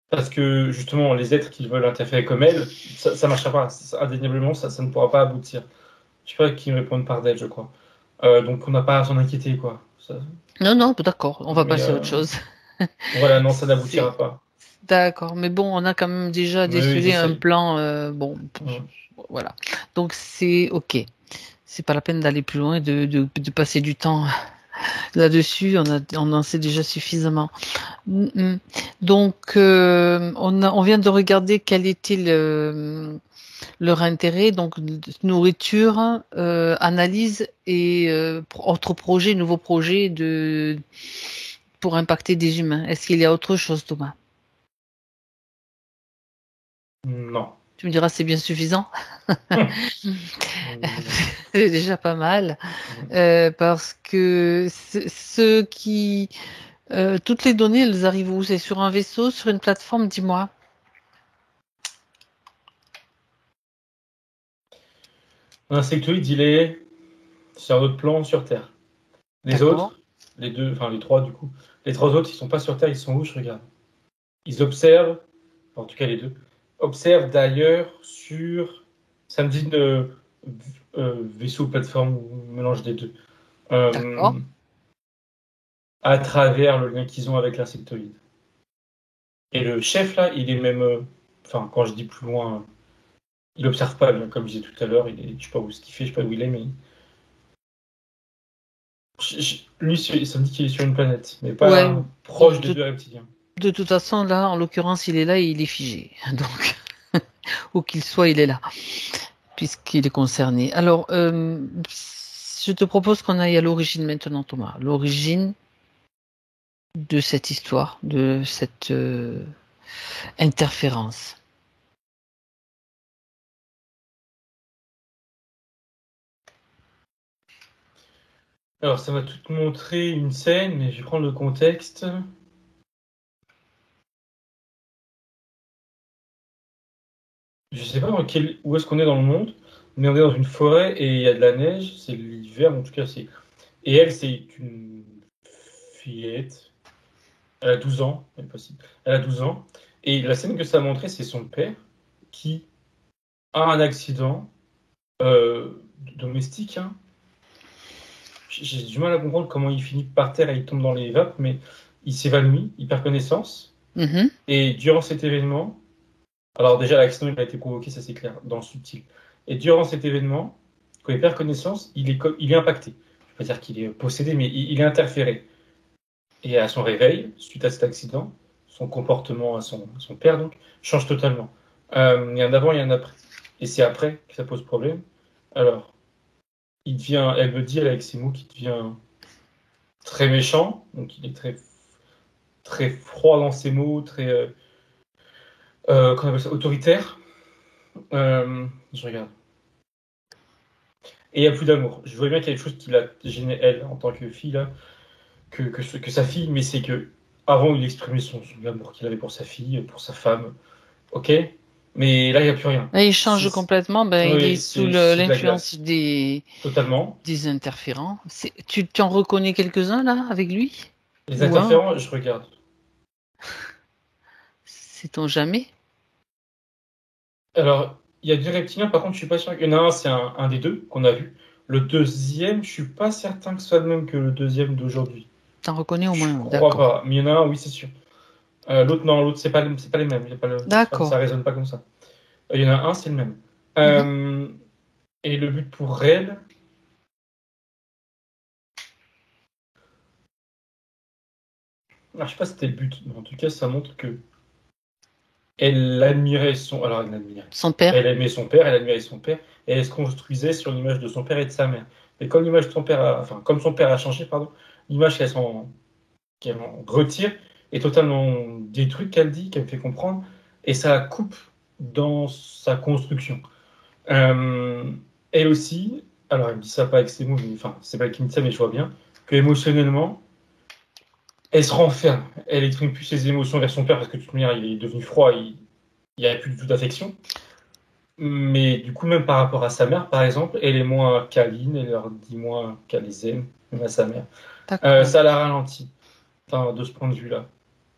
Parce que, justement, les êtres qui veulent interférer comme elle, ça marchera pas. Indéniablement, ça ne pourra pas aboutir. Je sais pas qui me répond par d'elle, je crois. Donc, on n'a pas à s'en inquiéter, quoi. Non, non, d'accord, on va Mais passer à autre chose. voilà, non, ça C'est n'aboutira pas. d'accord, mais bon, on a quand même déjà Oui, oui, décelé un j'essaye. plan. Bon, Mm. voilà. Donc c'est ok. C'est pas la peine d'aller plus loin, de passer du temps là-dessus. On en sait déjà suffisamment. Mm. Donc on vient de regarder quel était leur intérêt. Donc nourriture, analyse et autre projet, nouveau projet pour impacter des humains. Est-ce qu'il y a autre chose, Thomas? Non. Tu me diras, c'est bien suffisant. Mm. C'est déjà pas mal. Parce que toutes les données, elles arrivent où? C'est sur un vaisseau, sur une plateforme, dis-moi. L'insectoïde, il est sur un autre plan sur Terre. Les D'accord. autres, les deux, enfin les trois du coup, les trois autres, ils sont pas sur Terre, ils sont où? Je regarde. Ils observent, en tout cas les deux, observent d'ailleurs sur, ça me dit vaisseau, plateforme ou mélange des deux, D'accord. euh, à travers le lien qu'ils ont avec l'insectoïde. Et le chef là, il est même, enfin quand je dis plus loin, il observe pas, comme je disais tout à l'heure, je sais pas où ce qu'il fait, je sais pas où il est, mais lui, ça me dit qu'il est sur une planète, mais Ouais. pas proche des De, deux reptiliens. de toute façon, là, en l'occurrence, il est là et il est figé. Donc, où qu'il soit, il est là, puisqu'il est concerné. Alors, je te propose qu'on aille à l'origine maintenant, Thomas. L'origine de cette histoire, de cette interférence. Alors, ça va tout montrer une scène, mais je vais prendre le contexte. Je sais pas où est-ce qu'on est dans le monde, mais on est dans une forêt et il y a de la neige. C'est l'hiver, en tout cas. Et elle, c'est une fillette. Elle a 12 ans, c'est possible. Elle a 12 ans. Et la scène que ça a montré, c'est son père qui a un accident domestique, hein. J'ai du mal à comprendre comment il finit par terre et il tombe dans les vapes, mais il s'évanouit, il perd connaissance. Mhm. Et durant cet événement, alors déjà l'accident il a été provoqué, ça c'est clair, dans le subtil. Et durant cet événement, quand il perd connaissance, il est impacté. Je ne veux pas dire qu'il est possédé, mais il est interféré. Et à son réveil, suite à cet accident, son comportement à son père donc change totalement. Il y a un avant et un après. Et c'est après que ça pose problème. Alors, elle me dit avec ses mots qu'il devient très méchant, donc il est très très froid dans ses mots, très comment on appelle ça, autoritaire. Je regarde. Et il n'y a plus d'amour. Je vois bien qu'il y a quelque chose qui l'a gêné elle en tant que fille là, que sa fille, mais c'est que avant il exprimait son amour qu'il avait pour sa fille, pour sa femme, ok. Mais là il n'y a plus rien. Là, il change complètement. Ben, il est Oui, sous c'est de la l'influence glace, des totalement. interférents. Tu en reconnais quelques-uns là avec lui? Les Ou un? interférents, je regarde. Sait-on jamais? Alors il y a deux reptiliens, par contre je suis pas sûr. Il y en a un, c'est un des deux qu'on a vu. Le deuxième, je suis pas certain que ce soit le même que le deuxième d'aujourd'hui. T'en reconnais au Je moins un. crois D'accord. pas. Mais il y en a un, oui, c'est sûr. L'autre, non, l'autre, c'est pas les mêmes. Il y a pas D'accord. ça résonne pas comme ça. Il y en a un, c'est le même. Mhm. Et le but pour elle, je sais pas si c'était le but, mais en tout cas, ça montre que elle admirait son. Alors, elle admirait. Son père? Elle aimait son père, elle admirait son père, et elle se construisait sur l'image de son père et de sa mère. Et comme l'image de son père enfin, comme son père a changé, pardon, l'image qu'elle en retire est totalement détruite, qu'elle dit, qu'elle me fait comprendre, et ça la coupe dans sa construction. Euh, Elle aussi, alors elle me dit ça pas avec ses mots, mais enfin, c'est pas elle qui me dit ça, mais je vois bien, que émotionnellement, elle se renferme. Elle exprime plus ses émotions vers son père parce que de toute manière, il est devenu froid, il n'y a plus du tout d'affection. Mais du coup, même par rapport à sa mère, par exemple, elle est moins câline, elle leur dit moins qu'elle les aime, même à sa mère. D'accord. Ça la ralentit, enfin, de ce point de vue-là.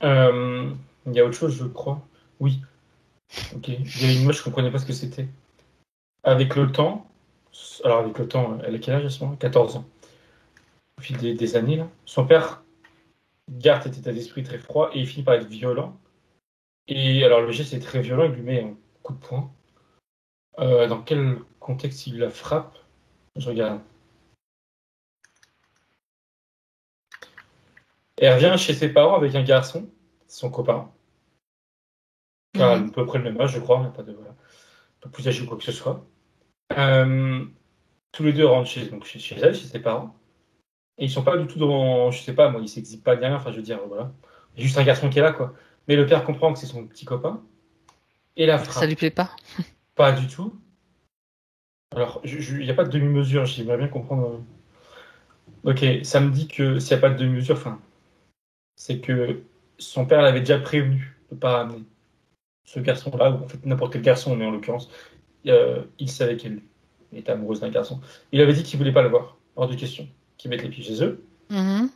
Il y a autre chose, je crois. Oui, ok. Il y avait une image, je comprenais pas ce que c'était. Avec le temps, alors avec le temps, elle a quel âge à ce moment? 14 ans. Au fil des années, là, son père garde cet état d'esprit très froid et il finit par être violent. Et alors le geste est très violent, il lui met un coup de poing. Dans quel contexte il la frappe? Je regarde. Et elle revient chez ses parents avec un garçon, son copain, qui a à Mhm. peu près le même âge, je crois, mais pas de voilà, pas plus âgé ou quoi que ce soit. Euh, Tous les deux rentrent chez elle, chez ses parents. Et ils sont pas du tout dans, je sais pas, moi, ils s'exhibent pas ni rien, enfin, je veux dire, voilà. Il y a juste un garçon qui est là, quoi. Mais le père comprend que c'est son petit copain. et la Ça lui frappe. plaît pas? Pas du tout. Alors, il n'y a pas de demi-mesure, j'aimerais bien comprendre. Ok, ça me dit que s'il n'y a pas de demi-mesure, enfin, c'est que son père l'avait déjà prévenu de ne pas ramener ce garçon-là, ou en fait n'importe quel garçon, mais en l'occurrence, il savait qu'elle était amoureuse d'un garçon. Il avait dit qu'il voulait pas le voir, hors de question, qu'il mette les pieds chez eux. Mhm.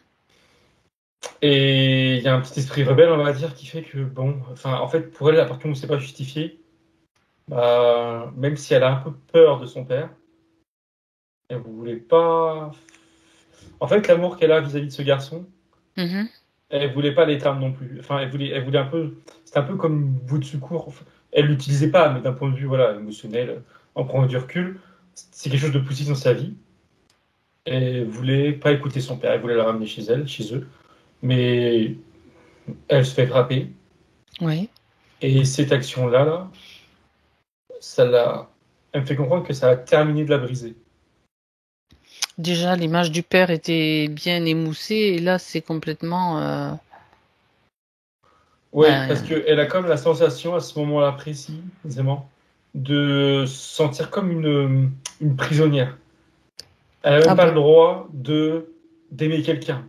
Et il y a un petit esprit rebelle, on va dire, qui fait que, bon, enfin, en fait, pour elle, à partir du moment où c'est pas justifié, bah, même si elle a un peu peur de son père, elle voulait pas. En fait, l'amour qu'elle a vis-à-vis de ce garçon, Mhm. elle voulait pas l'éteindre non plus. Enfin, elle voulait un peu. C'était un peu comme une bouée de secours. Enfin, elle l'utilisait pas, mais d'un point de vue, voilà, émotionnel, en prenant du recul, c'est quelque chose de positif dans sa vie. Elle voulait pas écouter son père, elle voulait la ramener chez elle, chez eux, mais elle se fait frapper. Oui. Et cette action-là, là, ça l'a. Elle me fait comprendre que ça a terminé de la briser. Déjà, l'image du père était bien émoussée et là, c'est complètement. Oui, parce Ben, qu'elle a comme la sensation à ce moment-là précis, vraiment, de se sentir comme une prisonnière. Elle n'a ah même pas bon. le droit d'aimer quelqu'un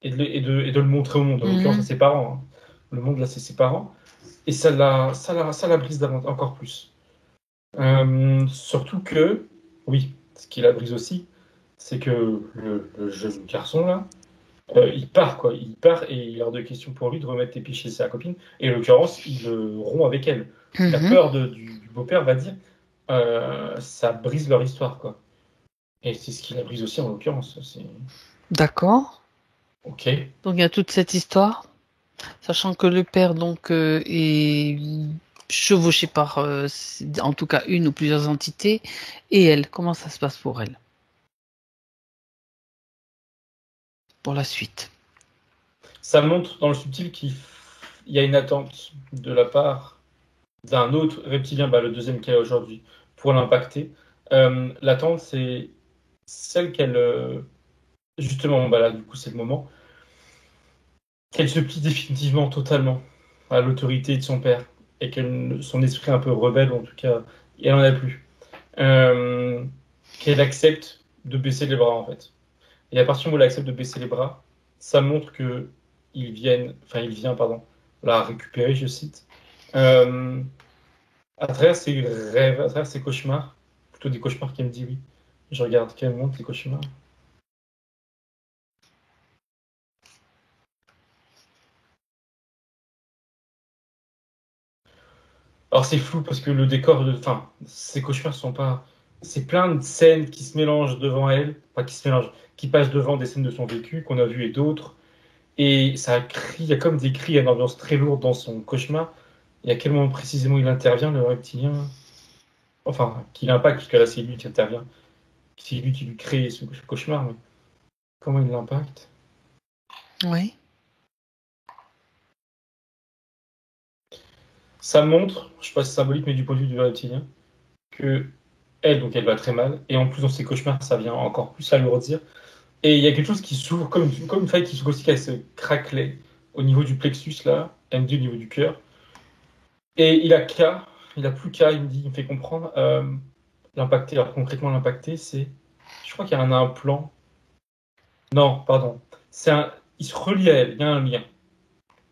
et de le montrer au monde, en l'occurrence à Mhm. ses parents. Hein. Le monde, là, c'est ses parents. Et ça la brise encore plus. Surtout que, oui, ce qui la brise aussi, c'est que le jeune garçon, là, il part, quoi. Il part et il est hors de question pour lui de remettre les pieds chez sa copine. Et en l'occurrence, il rompt avec elle. La Mhm. peur du beau-père va dire, ça brise leur histoire, quoi. Et c'est ce qui la brise aussi, en l'occurrence. C'est D'accord. OK. Donc, il y a toute cette histoire, sachant que le père, donc, est chevauché par, en tout cas, une ou plusieurs entités. Et elle, comment ça se passe pour elle, pour la suite? Ça montre dans le subtil qu'il y a une attente de la part d'un autre reptilien, bah, le deuxième qu'elle a aujourd'hui, pour l'impacter. L'attente, c'est celle qu'elle. Justement, bah là, du coup, c'est le moment. Qu'elle se plie définitivement, totalement, à l'autorité de son père. Et que son esprit un peu rebelle, ou en tout cas, elle n'en a plus. Euh, Qu'elle accepte de baisser les bras, en fait. Et à partir du moment où elle accepte de baisser les bras, ça montre que il vient, pardon, la récupérer, je cite, euh, à travers ses rêves, à travers ses cauchemars, plutôt des cauchemars qu'elle me dit oui. Je regarde qu'elle montre les cauchemars. Alors c'est flou parce que le décor, enfin, ces cauchemars sont pas, c'est plein de scènes qui se mélangent devant elle, pas qui se mélangent, qui passent devant des scènes de son vécu qu'on a vues et d'autres. Et ça crie, il y a comme des cris, il y a une ambiance très lourde dans son cauchemar. Et à quel moment précisément il intervient, le reptilien? Enfin, qu'il impacte, parce que là, c'est lui qui intervient. C'est lui qui lui crée ce cauchemar, mais comment il l'impacte? Oui. Ça montre, je sais pas si c'est symbolique, mais du point de vue du reptilien, que elle, donc elle va très mal. Et en plus, dans ses cauchemars, ça vient encore plus alourdir. Et il y a quelque chose qui s'ouvre, comme une faille qui s'ouvre aussi, qui se craquelait au niveau du plexus, là, MD au niveau du cœur. Et il a plus qu'à, il me dit, il me fait comprendre, l'impacter. Alors concrètement, l'impacter, c'est, je crois qu'il y a un plan. Non, pardon. Il se relie à elle, il y a un lien.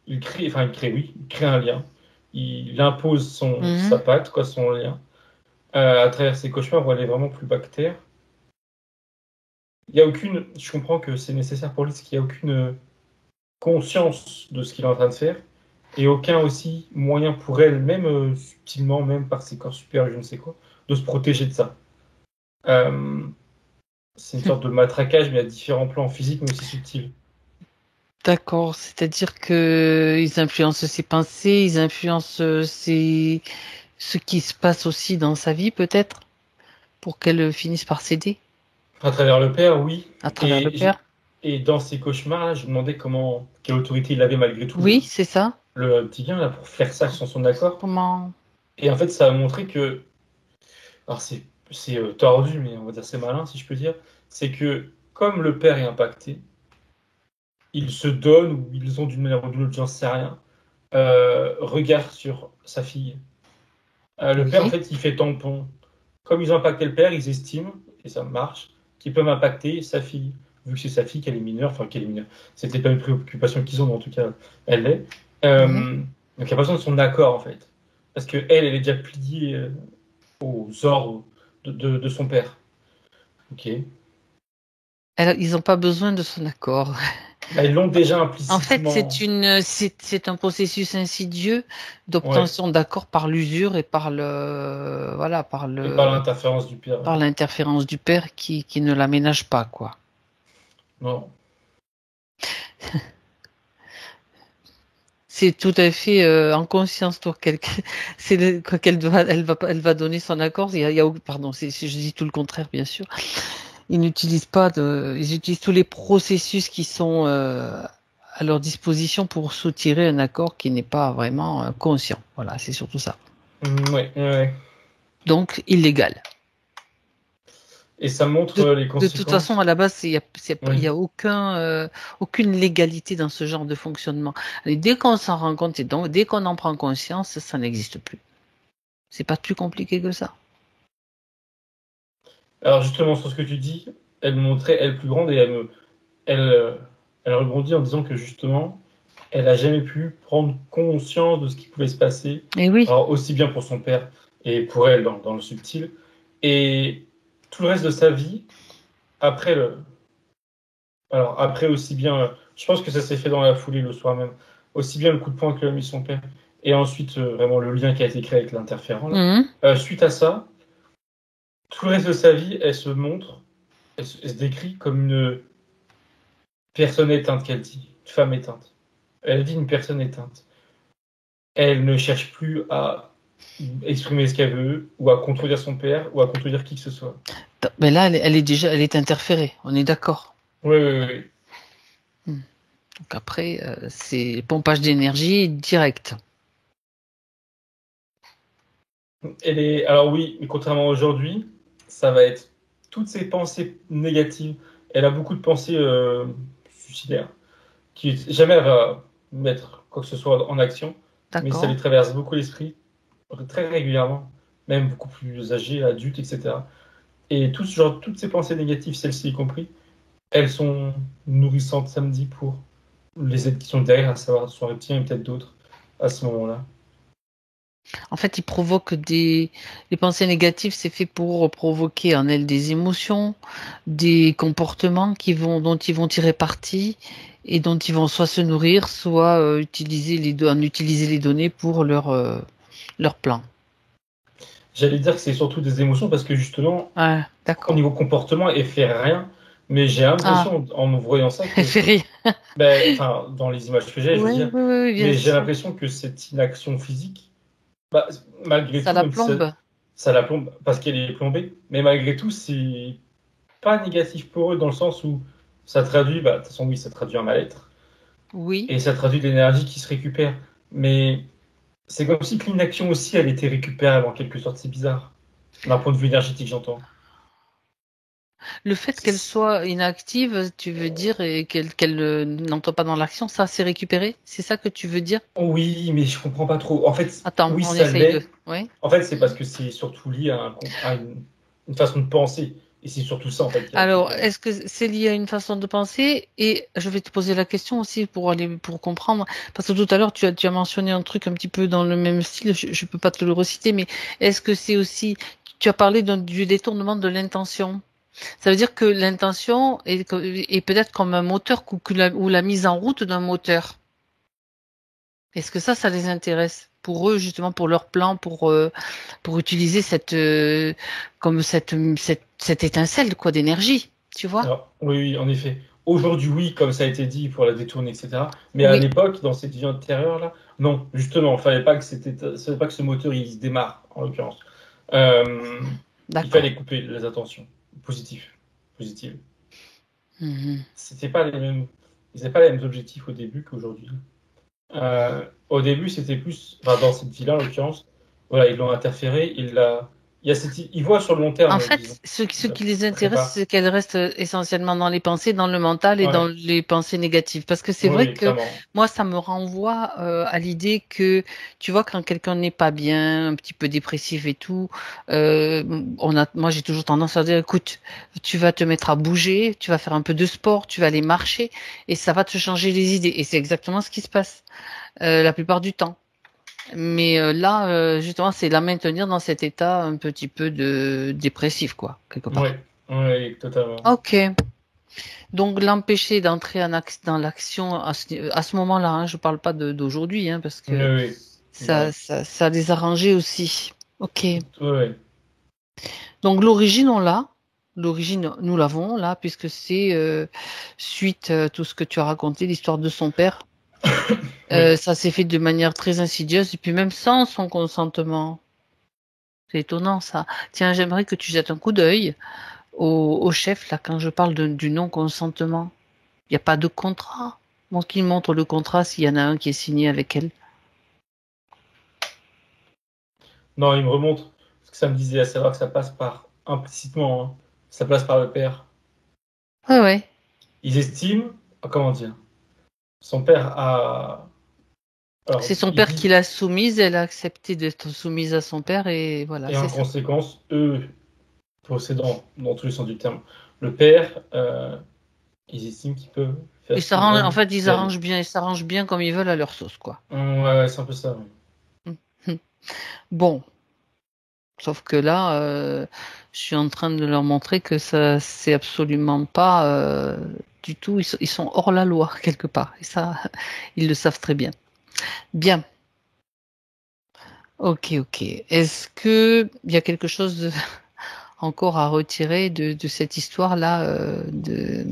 Oui, il crée un lien. Il impose sa Mhm. patte, quoi, son lien, à travers ses cauchemars où elle est vraiment plus bactère. Il y a aucune, je comprends que c'est nécessaire pour lui, parce qu'il n'y a aucune conscience de ce qu'il est en train de faire, et aucun aussi moyen pour elle, même subtilement, même par ses corps supérieurs, je ne sais quoi, de se protéger de ça. Euh, c'est une sorte de matraquage, mais à différents plans physiques, mais aussi subtils. D'accord. C'est-à-dire que ils influencent ses pensées, ils influencent ce qui se passe aussi dans sa vie, peut-être, pour qu'elle finisse par céder À travers le père, oui, à travers le et, père. et dans ces cauchemars, là, je me demandais quelle autorité il avait malgré tout, Oui, c'est ça. le petit gars, là, pour faire ça sans son accord. Comment? Et en fait, ça a montré que, alors c'est tordu, mais on va dire c'est malin, si je peux dire, c'est que comme le père est impacté, ils se donnent, ou ils ont d'une manière ou d'une autre, j'en sais rien, regard sur sa fille. Le père, en Oui. fait, il fait tampon. Comme ils ont impacté le père, ils estiment, et ça marche, qu'ils peuvent impacter sa fille. Vu que c'est sa fille qu'elle est mineure, enfin qu'elle est mineure. C'était pas une préoccupation qu'ils ont, mais en tout cas, elle l'est. Ouais. Donc il n'y a pas besoin de son accord, en fait. Parce que elle est déjà pliée aux ordres de son père. Ok. Ils n'ont pas besoin de son accord. Bah, ils l'ont déjà En fait, implicitement. c'est un processus insidieux Ouais. d'obtention d'accord par l'usure et voilà, Et par l'interférence du père. par l'interférence du père qui ne l'aménage pas, quoi. Non. C'est tout à fait en conscience, toi, elle va donner son accord. Pardon, je dis tout le contraire, bien sûr. Ils utilisent tous les processus qui sont à leur disposition pour soutirer un accord qui n'est pas vraiment conscient. Voilà, c'est surtout ça. Ouais, ouais. Donc, illégal. Et ça montre les De toute façon, conséquences. à la base, il y Oui. a aucune légalité dans ce genre de fonctionnement. Et dès qu'on s'en rend compte et donc dès qu'on en prend conscience, ça n'existe plus. C'est pas plus compliqué que ça. Alors justement, sur ce que tu dis, elle me montrait, elle plus grande, et elle rebondit en disant que justement, elle a jamais pu prendre conscience de ce qui pouvait se passer. Et oui, Alors aussi bien pour son père et pour elle dans le subtil. Et tout le reste de sa vie, après après aussi bien, je pense que ça s'est fait dans la foulée le soir même, aussi bien le coup de poing que l'a mis son père, et ensuite vraiment le lien qui a été créé avec l'interférent là. mhm. Suite à ça, tout le reste de sa vie, elle se montre, elle se décrit comme une personne éteinte, qu'elle dit, une femme éteinte. Elle dit une personne éteinte. Elle ne cherche plus à exprimer ce qu'elle veut, ou à contredire son père, ou à contredire qui que ce soit. Mais là, elle est interférée. On est d'accord. Oui, oui, oui. Hmm. Donc après, c'est pompage d'énergie direct. Alors oui, mais contrairement à aujourd'hui, ça va être toutes ces pensées négatives. Elle a beaucoup de pensées suicidaires, qui jamais elle va mettre quoi que ce soit en action, mais ça lui D'accord. traverse beaucoup l'esprit, très régulièrement, même beaucoup plus âgée, adulte, etc. Et toutes ces pensées négatives, celles-ci y compris, elles sont nourrissantes samedi pour les êtres qui sont derrière, à savoir son reptilien et peut-être d'autres à ce moment-là. En fait, les pensées négatives, c'est fait pour provoquer en elle des émotions, des comportements dont ils vont tirer parti et dont ils vont soit se nourrir, soit utiliser les données pour leur plan. J'allais dire que c'est surtout des émotions parce que justement, Ouais, au d'accord. niveau comportement, elle fait rien. Mais j'ai Ah, l'impression, en me voyant ça, elle que, fait rien. enfin, dans les images que j'ai, je veux Oui, dire, oui, oui, bien mais j'ai sûr. l'impression que cette inaction physique, bah, malgré Ça tout, la même si plombe. ça la plombe parce qu'elle est plombée, mais malgré tout, c'est pas négatif pour eux dans le sens où ça traduit, bah, de toute façon, oui, ça traduit un mal-être Oui. et ça traduit de l'énergie qui se récupère. Mais c'est comme si que l'inaction aussi, elle était récupérable en quelque sorte. C'est bizarre. D'un point de vue énergétique, j'entends. Le fait qu'elle soit inactive, tu veux dire, et qu'elle n'entre pas dans l'action, ça c'est récupéré? C'est ça que tu veux dire? Oui, mais je comprends pas trop. En fait, Attends, oui, on ça essaye de. l'est. Oui. En fait, c'est parce que c'est surtout lié à une façon de penser. Et c'est surtout ça, en fait, qui est Alors, pas. est-ce que c'est lié à une façon de penser? Et je vais te poser la question aussi pour comprendre, parce que tout à l'heure tu as mentionné un truc un petit peu dans le même style. Je peux pas te le reciter, mais est-ce que c'est aussi, tu as parlé du détournement de l'intention? Ça veut dire que l'intention est peut-être comme un moteur ou la mise en route d'un moteur. Est-ce que ça les intéresse? Pour eux, justement, pour leur plan, pour utiliser comme cette étincelle, quoi, d'énergie, tu vois? Alors, oui, oui, en effet. Aujourd'hui, oui, comme ça a été dit, pour la détourner, etc. Mais à Oui, l'époque, dans cette vie antérieure-là, non, justement, fallait pas que ce moteur il se démarre, en l'occurrence. Euh, il d'accord. fallait couper les attentions positives. Mhm. C'était pas les mêmes, ils n'avaient pas les mêmes objectifs au début qu'aujourd'hui. Au début, c'était plus, enfin, dans cette vie-là, en l'occurrence, voilà, ils l'ont interféré, ils voient sur le long terme, En fait, disons. ce qui les Ça intéresse, prépare. c'est qu'elles restent essentiellement dans les pensées, dans le mental et dans Ouais. les pensées négatives. Parce que c'est Oui, vrai oui, que clairement. moi, ça me renvoie à l'idée que, tu vois, quand quelqu'un n'est pas bien, un petit peu dépressif et tout, moi, j'ai toujours tendance à dire, écoute, tu vas te mettre à bouger, tu vas faire un peu de sport, tu vas aller marcher et ça va te changer les idées. Et c'est exactement ce qui se passe la plupart du temps. Mais là, justement, c'est la maintenir dans cet état un petit peu de dépressif, quoi, quelque Oui, part. oui, totalement. Ok. Donc l'empêcher d'entrer dans l'action à ce moment-là. Hein, je parle pas d'aujourd'hui, hein, parce Oui, que oui. Ouais. ça les arrangeait aussi. Ok. Oui, oui. Donc l'origine, on l'a. L'origine, nous l'avons là, puisque c'est suite à tout ce que tu as raconté, l'histoire de son père. Oui. Ça s'est fait de manière très insidieuse et puis même sans son consentement. C'est étonnant ça. Tiens, j'aimerais que tu jettes un coup d'œil au chef là quand je parle du non-consentement. Il n'y a pas de contrat. Bon, qu'il montre le contrat s'il y en a un qui est signé avec elle. Non, il me remonte ce que ça me disait, à savoir que ça passe par, implicitement, hein, ça passe par le père. Ouais, ouais. Ils estiment, comment dire, son père a. Alors, C'est son ils père disent, qui l'a soumise, elle a accepté d'être soumise à son père et voilà, et c'est en ça. conséquence, eux, possédant, dans tous les sens du terme, le père, ils estiment qu'ils peuvent faire ce qu'ils En veulent fait, d'elle. ils s'arrangent bien comme ils veulent à leur sauce, quoi. Ouais, ouais, c'est un peu ça. Ouais. Mhm. Bon, sauf que là, je suis en train de leur montrer que ça, c'est absolument pas du tout. Ils sont hors la loi quelque part, et ça, ils le savent très bien. Bien. Ok, ok. Est-ce que il y a quelque chose encore à retirer de cette histoire-là, de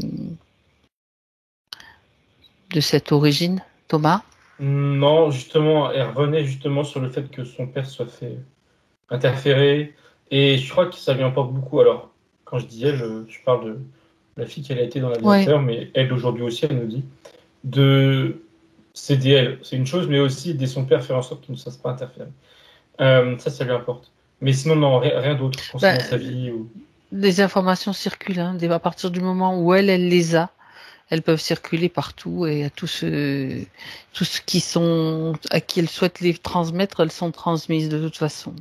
cette origine, Thomas? Non, justement, elle revenait justement sur le fait que son père soit fait interférer. Et je crois que ça lui importe beaucoup. Alors, quand je dis elle, je parle de la fille qu'elle a été dans Ouais. l'aviateur, mais elle aujourd'hui aussi, elle nous dit, de s'aider elle, c'est une chose, mais aussi aider son père, faire en sorte qu'il ne se fasse pas interférer. Ça lui importe. Mais sinon, non, rien d'autre concernant sa Ben, vie. Ou... les informations circulent, hein, à partir du moment où elle les a, elles peuvent circuler partout et à tous ceux qui sont, à qui elle souhaite les transmettre, elles sont transmises de toute façon.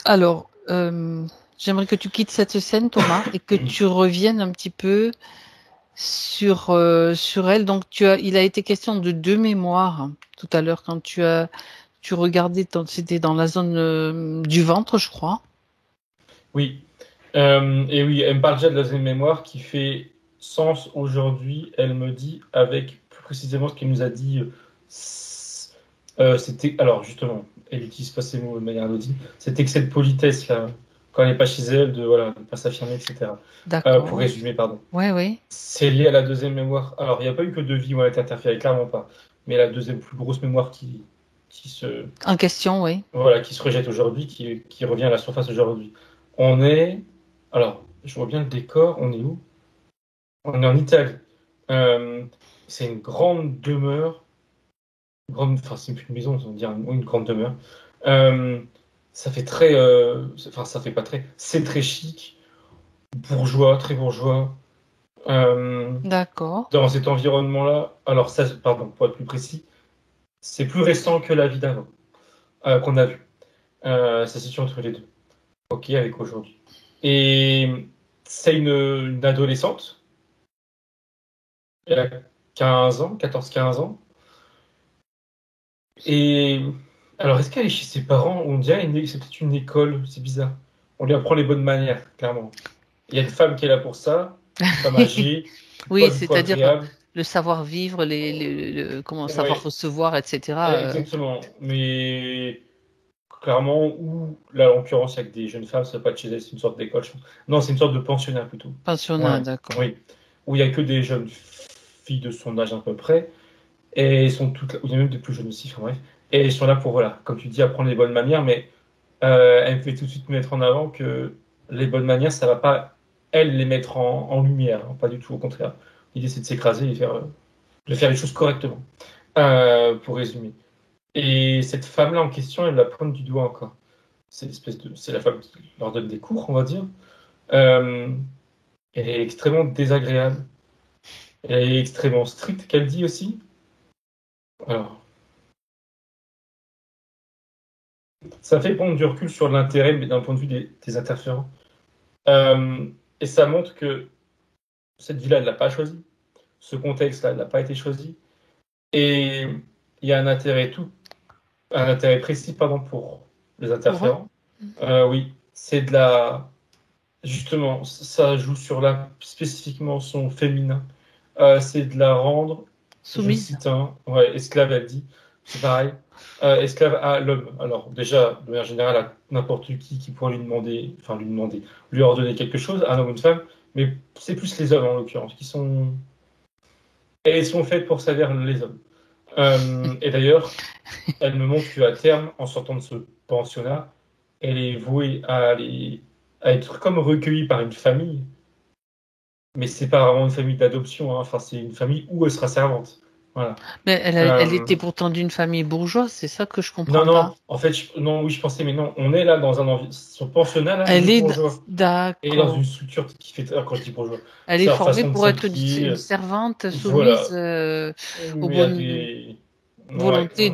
Alors, j'aimerais que tu quittes cette scène, Thomas, et que tu reviennes un petit peu sur elle. Donc, il a été question de deux mémoires hein, tout à l'heure quand tu regardais, c'était dans la zone du ventre, je crois. Oui. Et oui, elle me parle déjà de la deuxième mémoire qui fait sens aujourd'hui, elle me dit, avec plus précisément ce qu'elle nous a dit. C'était, alors justement, elle n'utilise pas ces mots de manière anodine, cet excès de politesse là, quand elle n'est pas chez elle, de voilà, ne pas s'affirmer, etc. Pour D'accord. résumer, pardon. Ouais, oui. C'est lié à la deuxième mémoire. Alors, il n'y a pas eu que deux vies où elle a été interférée, clairement pas. Mais la deuxième plus grosse mémoire qui se, En question, oui. voilà, qui se rejette aujourd'hui, qui revient à la surface aujourd'hui. On est, alors, je vois bien le décor, on est où? On est en Italie. Euh, c'est une grande demeure, enfin, c'est plus une maison, on va dire une grande demeure. Euh, ça fait très, enfin, ça fait pas très, c'est très chic, bourgeois, très bourgeois. Euh, D'accord. dans cet environnement-là, alors ça, pardon, pour être plus précis, c'est plus récent que la vie d'avant qu'on a vu. Ça se situe entre les deux. Ok, avec aujourd'hui. Et c'est une adolescente. Elle a 15 ans, 14-15 ans. Et alors, est-ce qu'elle est chez ses parents? On dirait que c'est peut-être une école, c'est bizarre. On lui apprend les bonnes manières, clairement. Il y a une femme qui est là pour ça, une femme âgée, pas Oui, du tout c'est-à-dire agréable. le savoir-vivre, comment savoir Oui, recevoir, etc. exactement. Mais clairement, où là, en l'occurrence, avec des jeunes femmes, ça va pas être chez elles, c'est une sorte d'école. Je pense. Non, c'est une sorte de pensionnat plutôt. Pensionnat, Ouais, d'accord. oui. Où il y a que des jeunes filles de son âge à peu près. Et elles sont toutes là, ou il y a même des plus jeunes aussi, enfin bref. Et elles sont là pour, voilà, comme tu dis, apprendre les bonnes manières, mais elle me fait tout de suite mettre en avant que les bonnes manières, ça va pas, elle, les mettre en lumière, hein, pas du tout, au contraire. L'idée, c'est de s'écraser et de faire les choses correctement, pour résumer. Et cette femme-là en question, elle la pointe du doigt encore. c'est la femme qui leur donne des cours, on va dire. Euh, Elle est extrêmement désagréable. Elle est extrêmement stricte, qu'elle dit aussi. Alors, ça fait prendre du recul sur l'intérêt, mais d'un point de vue des interférents. Et ça montre que cette vie-là, elle l'a pas choisie. Ce contexte-là, elle n'a pas été choisi. Et il y a un intérêt précis, pardon, pour les interférents. Oui, c'est de la. Justement, ça joue sur spécifiquement son féminin. C'est de la rendre. Soumise. Je cite esclave, elle dit. C'est pareil. Esclave à l'homme. Alors, déjà, de manière générale, à n'importe qui pourrait lui ordonner quelque chose, un homme ou une femme, mais c'est plus les hommes en l'occurrence, qui sont. Elles sont faites pour servir les hommes. Et d'ailleurs, elle me montre qu'à terme, en sortant de ce pensionnat, elle est vouée à être comme recueillie par une famille, mais c'est pas vraiment une famille d'adoption, hein. Enfin, c'est une famille où elle sera servante. Voilà. Mais elle était pourtant d'une famille bourgeoise, c'est ça que je comprends Non, pas. en fait, je pensais, mais non, on est là dans son pensionnat, là, Elle est bourgeois. d'accord. Et dans une structure qui fait, quand je dis bourgeois, Elle c'est est leur formée façon de pour être s'habiller, une servante voilà. soumise aux Mais il y a bonnes volontés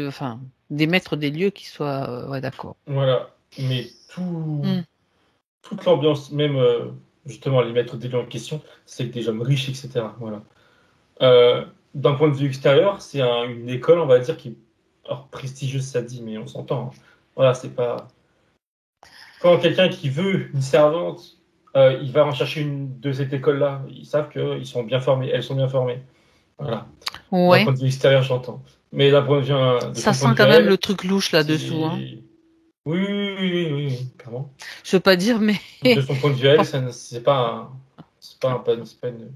enfin, des maîtres des lieux qui soient, ouais, d'accord. Voilà. Mais toute l'ambiance, même justement les maîtres des lieux en question, c'est des hommes riches, etc. Voilà. D'un point de vue extérieur, c'est une école, on va dire, qui est prestigieuse, ça dit, mais on s'entend. Hein. Voilà, c'est pas. Quand quelqu'un qui veut une servante, il va en chercher une de cette école-là. Ils savent qu'ils sont bien formés, elles sont bien formées. Voilà. Ouais. D'un point de vue extérieur, j'entends. Mais d'un point de vue. Ça sent quand même le truc louche là-dessous. Hein. Oui, clairement. Je veux pas dire, mais. De son point de vue, elle, c'est pas une.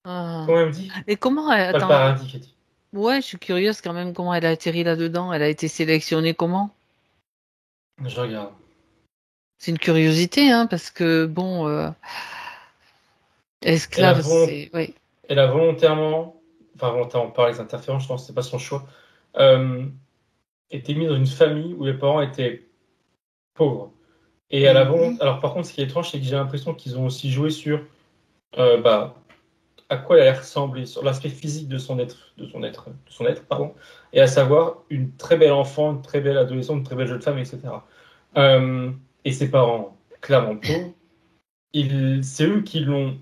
Comment elle me dit? Et comment pas le paradis, Katie. Ouais, je suis curieuse quand même comment elle a atterri là-dedans. Elle a été sélectionnée comment? Je regarde. C'est une curiosité, hein, parce que bon, esclave, c'est. Ouais. Elle a volontairement par les interférences, je pense que c'est pas son choix, été mise dans une famille où les parents étaient pauvres. Et elle a alors par contre, ce qui est étrange, c'est que j'ai l'impression qu'ils ont aussi joué sur à quoi elle allait ressembler, sur l'aspect physique de son être, pardon, et à savoir une très belle enfant, une très belle adolescente, une très belle jeune femme, etc. Et ses parents, clairement pauvres, c'est eux qui l'ont.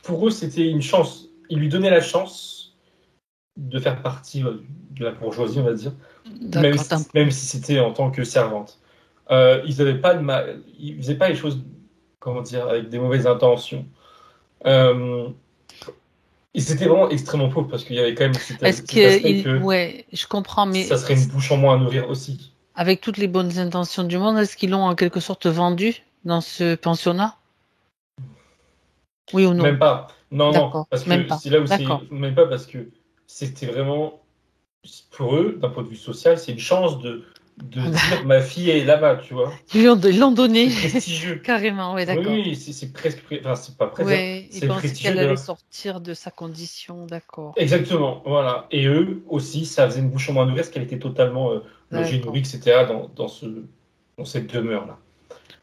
Pour eux, c'était une chance. Ils lui donnaient la chance de faire partie de la bourgeoisie, on va dire, même si c'était en tant que servante. Ils n'avaient pas de mal, ils faisaient pas les choses, comment dire, avec des mauvaises intentions. Ils étaient vraiment extrêmement pauvres parce qu'il y avait quand même cet aspect que ouais, je comprends, mais ça serait une bouche en moins à nourrir aussi. Avec toutes les bonnes intentions du monde, est-ce qu'ils l'ont en quelque sorte vendu dans ce pensionnat? Oui ou non? Même pas. Non, parce même que pas. c'est là où c'est même pas parce que c'était vraiment pour eux, d'un point de vue social, c'est une chance de dire ma fille est là-bas, tu vois. Ils l'ont donné. C'est prestigieux. Carrément, oui, d'accord. Oui, c'est presque, enfin c'est pas presque. Ouais, c'est ils pensaient qu'elle allait sortir de sa condition, d'accord. Exactement, voilà. Et eux aussi, ça faisait une bouche en moins nourrie parce qu'elle était totalement logée, nourrie, etc. dans cette demeure-là.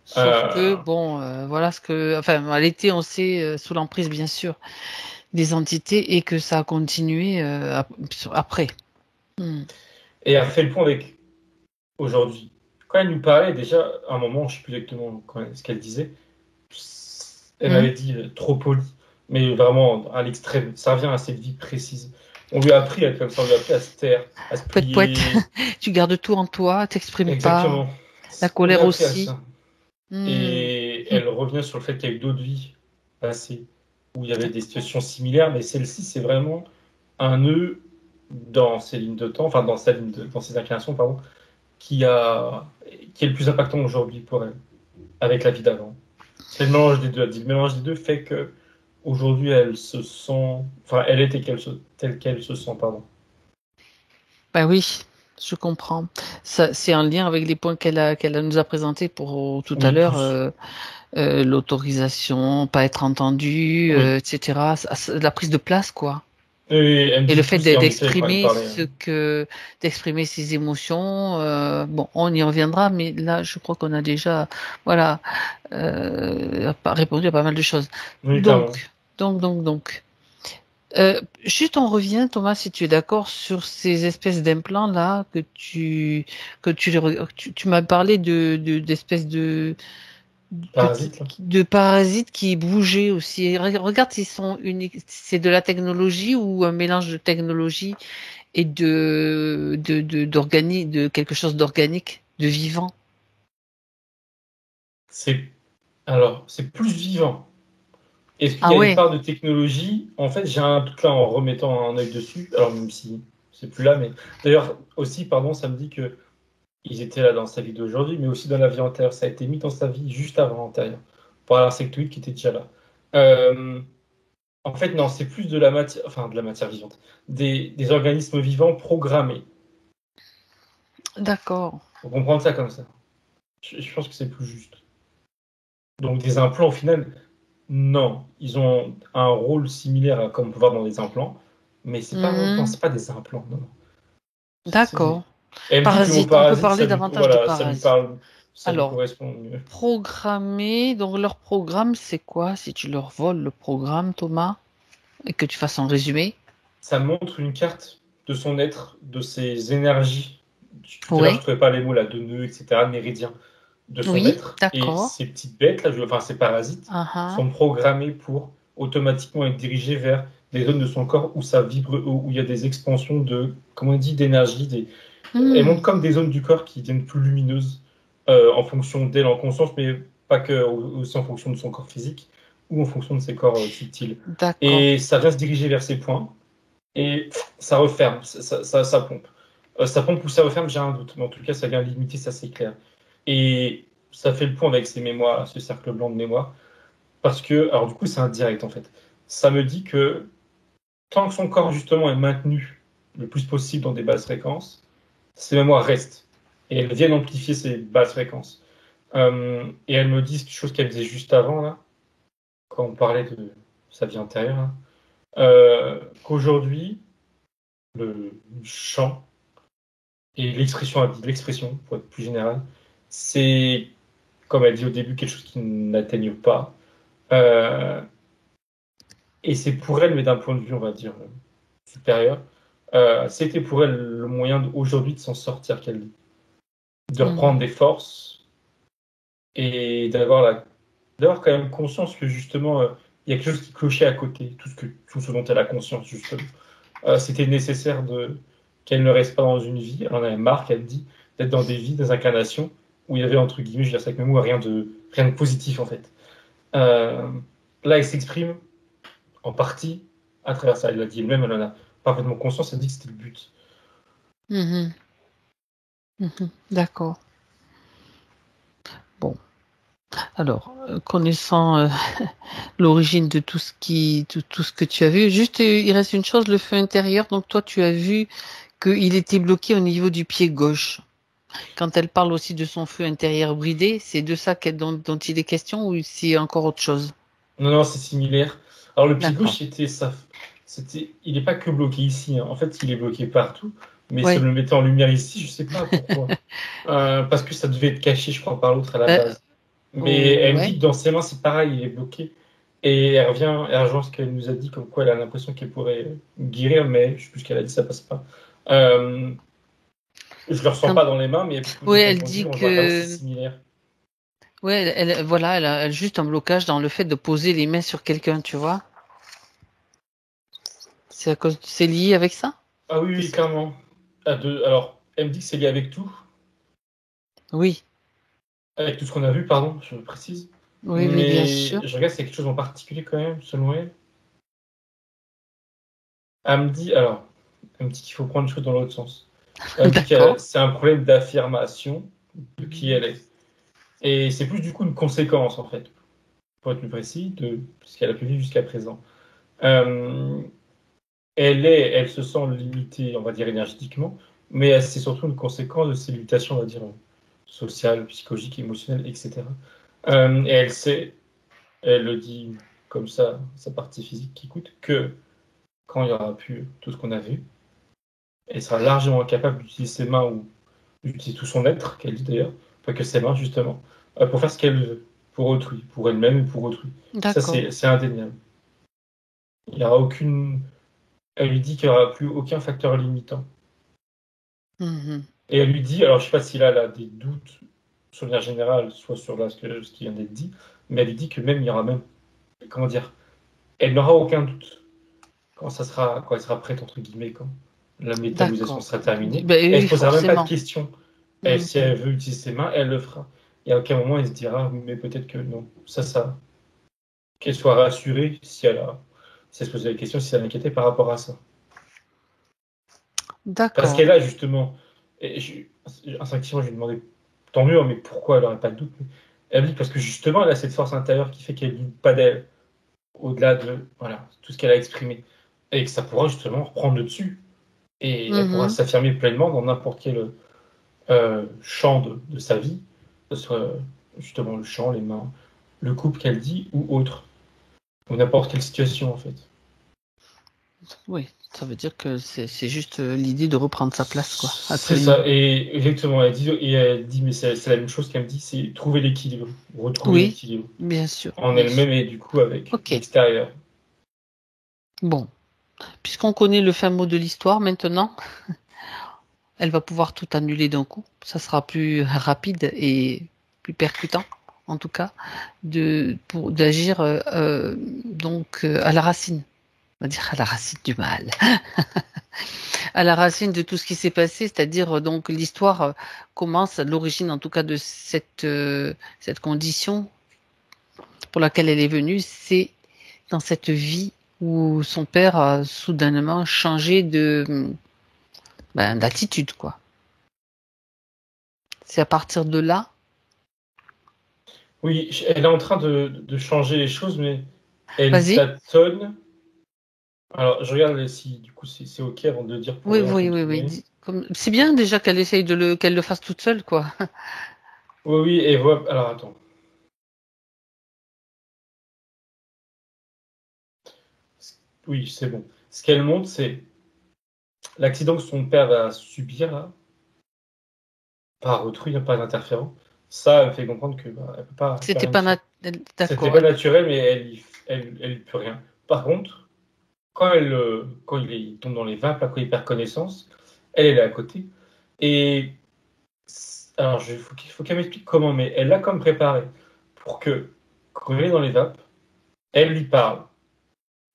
Sauf que, bon, voilà ce que. Enfin, elle était, on sait, sous l'emprise, bien sûr, des entités et que ça a continué après. Et elle a fait le point avec aujourd'hui. Quand elle nous parlait, déjà, à un moment, je ne sais plus exactement ce qu'elle disait, elle m'avait dit trop poli, mais vraiment à l'extrême. Ça revient à cette vie précise. On lui a appris à être comme ça, on lui a appris à se taire, à se plier. Tu gardes tout en toi, t'exprimes pas. Exactement. La colère aussi. Et elle revient sur le fait qu'il y a eu d'autres vies passées où il y avait des situations similaires, mais celle-ci, c'est vraiment un nœud dans ses lignes de temps, enfin dans ses inclinations, pardon, qui est le plus impactant aujourd'hui pour elle, avec la vie d'avant. C'est le mélange des deux. Elle dit le mélange des deux fait que aujourd'hui elle se sent, enfin elle était telle qu'elle se sent, pardon. Ben oui. Je comprends. C'est en lien avec les points qu'elle nous a présentés pour tout à l'heure, l'autorisation, pas être entendu, etc. La prise de place, quoi. Et elle me Et dit le tout fait si en effet quand elle d'exprimer parlait. d'exprimer ses émotions, bon, on y reviendra, mais là, je crois qu'on a déjà, voilà, répondu à pas mal de choses. Oui, clairement. Donc. Juste on revient, Thomas, si tu es d'accord, sur ces espèces d'implants là tu m'as parlé d'espèces de petits Parasite, là. de parasites qui bougeaient aussi. Regarde s'ils sont uniques. C'est de la technologie ou un mélange de technologie et de quelque chose d'organique, de vivant. C'est c'est plus vivant. Est-ce qu'il y Ah a une ouais. part de technologie? En fait, j'ai un doute là en remettant un œil dessus. Alors même si c'est plus là, mais d'ailleurs aussi, pardon, ça me dit que ils étaient là dans sa vie d'aujourd'hui, mais aussi dans la vie antérieure. Ça a été mis dans sa vie juste avant antérieure, par l'insectoïde qui était déjà là. Euh, En fait, non, c'est plus de la matière vivante, des organismes vivants programmés. D'accord. Faut comprendre ça comme ça. Je pense que c'est plus juste. Donc des implants, au final, non, ils ont un rôle similaire à comme on peut voir dans des implants, mais Mhm. c'est pas des implants, non. D'accord. Elle me dit que le mot Parasite. On peut parasite, parler davantage de parasites. ça lui Alors, correspond mieux. programmer, donc leur programme, c'est quoi si tu leur voles le programme, Thomas, et que tu fasses un résumé? Ça montre une carte de son être, de ses énergies. Tout à l'heure, je Oui, trouvais pas les mots là, de nœuds, etc., méridiens, de son oui, être. Et d'accord. ces petites bêtes là, enfin ces parasites, Ah ah. sont programmés pour automatiquement être dirigés vers des zones de son corps où ça vibre, où il y a des expansions de, comment on dit, d'énergie. Elles Hmm, montrent comme des zones du corps qui deviennent plus lumineuses en fonction d'elle en conscience, mais pas que, aussi en fonction de son corps physique ou en fonction de ses corps subtils. d'accord. Et ça vient se diriger vers ces points et ça referme, ça pompe. Ça pompe ou ça referme, j'ai un doute, mais en tout cas, ça vient limiter, ça c'est clair. Et ça fait le point avec ces mémoires, ce cercle blanc de mémoire, parce que, alors du coup, c'est indirect en fait. Ça me dit que tant que son corps justement est maintenu le plus possible dans des basses fréquences, ces mémoires restent et elles viennent amplifier ces basses fréquences. Et elles me disent quelque chose qu'elle disait juste avant là, quand on parlait de sa vie antérieure, là, qu'aujourd'hui le chant et l'expression, pour être plus général, c'est, comme elle dit au début, quelque chose qui n'atteigne pas. Euh, et c'est pour elle, mais d'un point de vue, on va dire, supérieur, c'était pour elle le moyen aujourd'hui de s'en sortir, qu'elle dit. De Hmm, reprendre des forces et d'avoir quand même conscience que justement, il y a quelque chose qui clochait à côté, tout ce dont elle a conscience, justement. C'était nécessaire qu'elle ne reste pas dans une vie, elle en avait marre, qu'elle dit, d'être dans des vies, des incarnations, où il y avait, entre guillemets, je veux dire ça avec mes mots, rien de positif, en fait. Euh, Là, elle s'exprime en partie à travers ça. Elle l'a dit elle-même, elle en a parfaitement conscience, elle dit que c'était le but. mhm, mhm. D'accord. Bon. Alors, connaissant l'origine de tout ce que tu as vu, juste, il reste une chose, le feu intérieur. Donc, toi, tu as vu qu'il était bloqué au niveau du pied gauche. Quand elle parle aussi de son feu intérieur bridé, c'est de ça dont il est question ou c'est encore autre chose? Non, non, c'est similaire. Alors, le pied D'accord. gauche, il n'est pas que bloqué ici, hein. En fait, il est bloqué partout, mais ça Oui. le mettait en lumière ici, je sais pas pourquoi. Parce que ça devait être caché, je crois, par l'autre à la Euh, base. Mais elle me dit ouais. que dans ses mains, c'est pareil, il est bloqué. Et elle rejoint ce qu'elle nous a dit, comme quoi elle a l'impression qu'elle pourrait guérir, mais je sais plus ce qu'elle a dit, ça passe pas. Euh, je le ressens Quand, pas dans les mains, mais de oui, ton elle point de vue, dit on voit vraiment que c'est que, similaire. ouais, voilà, elle a juste un blocage dans le fait de poser les mains sur quelqu'un, tu vois. C'est lié avec ça? Ah oui, oui, clairement. Alors, elle me dit que c'est lié Oui. avec tout ce qu'on a vu, pardon, je précise. Oui, oui, bien Mais sûr. je regarde, c'est quelque chose en particulier quand même, selon elle. Elle me dit, alors, elle me dit qu'il faut prendre les choses dans l'autre sens. Elle me dit que D'accord. c'est un problème d'affirmation de qui Mhm. elle est. Et c'est plus du coup une conséquence, en fait, pour être plus précis, de ce qu'elle a pu vivre jusqu'à présent. Euh, Elle se sent limitée, on va dire, énergétiquement, mais c'est surtout une conséquence de ses limitations, on va dire, sociales, psychologiques, émotionnelles, etc. Et elle le dit comme ça, sa partie physique qui coûte, que quand il n'y aura plus tout ce qu'on a vu. Elle sera largement incapable d'utiliser ses mains ou d'utiliser tout son être, qu'elle dit d'ailleurs, pas que ses mains justement, pour faire ce qu'elle veut, pour autrui, pour elle-même ou pour autrui. Ça, D'accord. c'est indéniable. Il y aura aucune... Elle lui dit qu'il n'y aura plus aucun facteur limitant. Mhm. Et elle lui dit, alors je ne sais pas s'il a des doutes sur le général, soit sur ce qui vient d'être dit, mais elle lui dit que même il y aura même, comment dire, elle n'aura aucun doute quand elle sera prête, entre guillemets, quand la métallisation D'accord. sera terminée. Ben Elle ne oui, se posera même pas de forcément. questions. Elle, Mhm. si elle veut utiliser ses mains, elle le fera. Et à aucun moment, elle se dira, oui, mais peut-être que non. Ça. Qu'elle soit rassurée si elle se posait la question, si elle s'inquiétait par rapport à ça. Parce D'accord. qu'elle a justement, instinctivement, je lui ai demandé, tant mieux, mais pourquoi elle n'aurait pas de doute. Elle me dit parce que justement, elle a cette force intérieure qui fait qu'elle ne doute pas d'elle, au-delà de voilà, tout ce qu'elle a exprimé. Et que ça pourra justement reprendre le dessus. Et elle pourra Mhm. s'affirmer pleinement dans n'importe quel champ de sa vie, que ce soit justement le champ, les mains, le couple qu'elle dit, ou autre. Ou n'importe quelle situation, en fait. Oui, ça veut dire que c'est juste l'idée de reprendre sa place, quoi. C'est Absolument. ça, et exactement, elle dit mais c'est la même chose qu'elle me dit, c'est trouver l'équilibre, retrouver Oui, l'équilibre bien sûr, en bien sûr. elle-même et du coup avec Ok. l'extérieur. Bon, puisqu'on connaît le fin mot de l'histoire maintenant, elle va pouvoir tout annuler d'un coup. Ça sera plus rapide et plus percutant, en tout cas, pour d'agir donc à la racine. On va dire à la racine du mal, à la racine de tout ce qui s'est passé, c'est-à-dire donc l'histoire commence à l'origine, en tout cas, de cette condition pour laquelle elle est venue, c'est dans cette vie où son père a soudainement changé d'attitude, quoi. C'est à partir de là. Oui, elle est en train de changer les choses, mais elle Vas-y. tâtonne. Alors, je regarde si du coup c'est ok avant de dire pour Oui, rien oui, oui, oui. continuer. C'est bien déjà qu'elle essaye qu'elle le fasse toute seule, quoi. Oui, oui, et voilà. Alors attends. Oui, c'est bon. Ce qu'elle montre, c'est l'accident que son père va subir là, par autrui, hein, pas d'interférent. Ça, elle me fait comprendre que elle peut pas faire C'était rien de pas ça. C'était d'accord. pas naturel, mais elle peut rien. Par contre, quand il tombe dans les vapes, là, quand il perd connaissance, elle est à côté. Et alors, faut qu'elle m'explique comment, mais elle l'a comme préparé pour que, quand elle est dans les vapes, elle lui parle.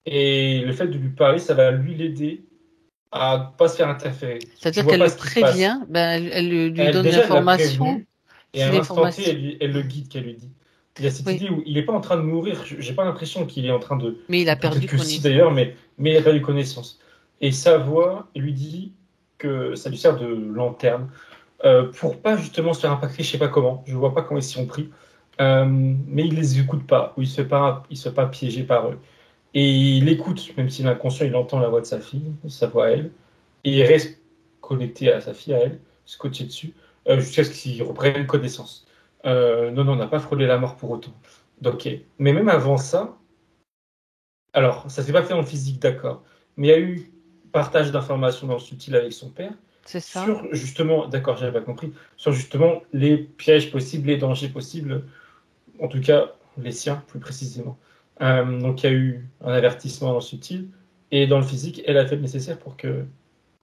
Et le fait de lui parler, ça va lui l'aider à pas se faire interférer. Tu C'est-à-dire vois qu'elle pas le ce qui se passe. prévient, elle lui Elle, donne déjà, elle l'a l'information. prévenu, et à C'est un instant T, l'information. elle le guide, qu'elle lui dit. Il y a cette Oui, idée où il n'est pas en train de mourir. J'ai pas l'impression qu'il est en train de. mais il a Ou peut-être perdu que si d'ailleurs, connaissance. mais il n'a pas eu connaissance. Et sa voix lui dit que ça lui sert de lanterne pour pas justement se faire impacter, je sais pas comment. Je vois pas comment ils s'y ont pris. Mais il les écoute pas, ou il se fait pas piéger par eux. Et il écoute, même s'il est inconscient, il entend la voix de sa fille, sa voix à elle, et il reste connecté à sa fille, à elle, scotché dessus, jusqu'à ce qu'il reprenne connaissance. Non, on n'a pas frôlé la mort pour autant. Donc, ok. Mais même avant ça, alors, ça s'est pas fait en physique, d'accord, mais il y a eu partage d'informations dans le subtil avec son père C'est ça? sur justement, d'accord, j'avais pas compris, sur justement les pièges possibles, les dangers possibles, en tout cas les siens plus précisément. Donc il y a eu un avertissement dans le subtil et dans le physique, elle a fait le nécessaire pour que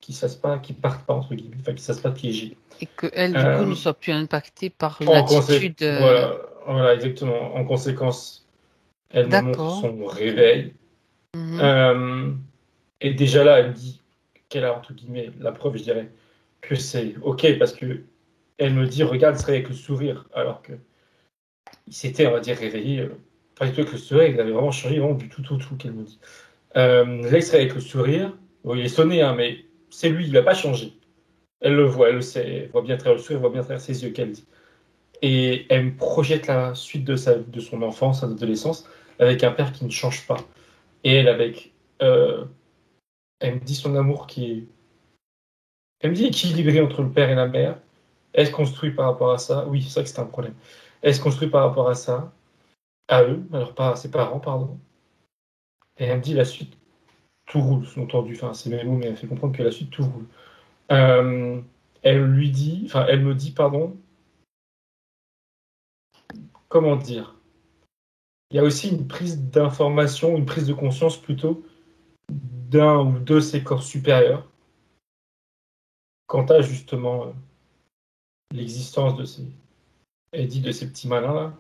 qu'il ne pas, qu'il parte pas entre guillemets, enfin qu'il ne se fasse pas piéger. Et que elle, du coup, ne Euh, soit plus impactée par une en attitude. voilà, exactement. En conséquence, elle me montre D'accord. son réveil. Mhm. Euh, et déjà là, elle me dit qu'elle a entre guillemets la preuve, je dirais, que c'est ok parce que elle me dit regarde, ce serait avec le sourire, alors que il s'était, on va dire, réveillé. Pas du tout avec le sourire, il avait vraiment changé vraiment du tout qu'elle me dit. Là, il serait avec le sourire. Bon, il est sonné, hein, mais c'est lui, il n'a pas changé. Elle le voit, elle le sait, elle voit bien à travers le sourire, elle voit bien à travers ses yeux qu'elle dit. Et elle me projette la suite de son enfance, son adolescence, avec un père qui ne change pas. Et elle avec, elle me dit son amour qui est, elle me dit équilibré entre le père et la mère. Elle se construit par rapport à ça. Oui, c'est vrai que c'est un problème. Elle se construit par rapport à ça, à eux, alors pas à ses parents, pardon. Et elle me dit la suite, tout roule, sous-entendu. Enfin, c'est mes mots, mais elle fait comprendre que la suite, tout roule. Elle me dit, pardon, comment dire? Il y a aussi une prise d'information, une prise de conscience plutôt d'un ou de ses corps supérieurs quant à justement l'existence de ces, elle dit de ces petits malins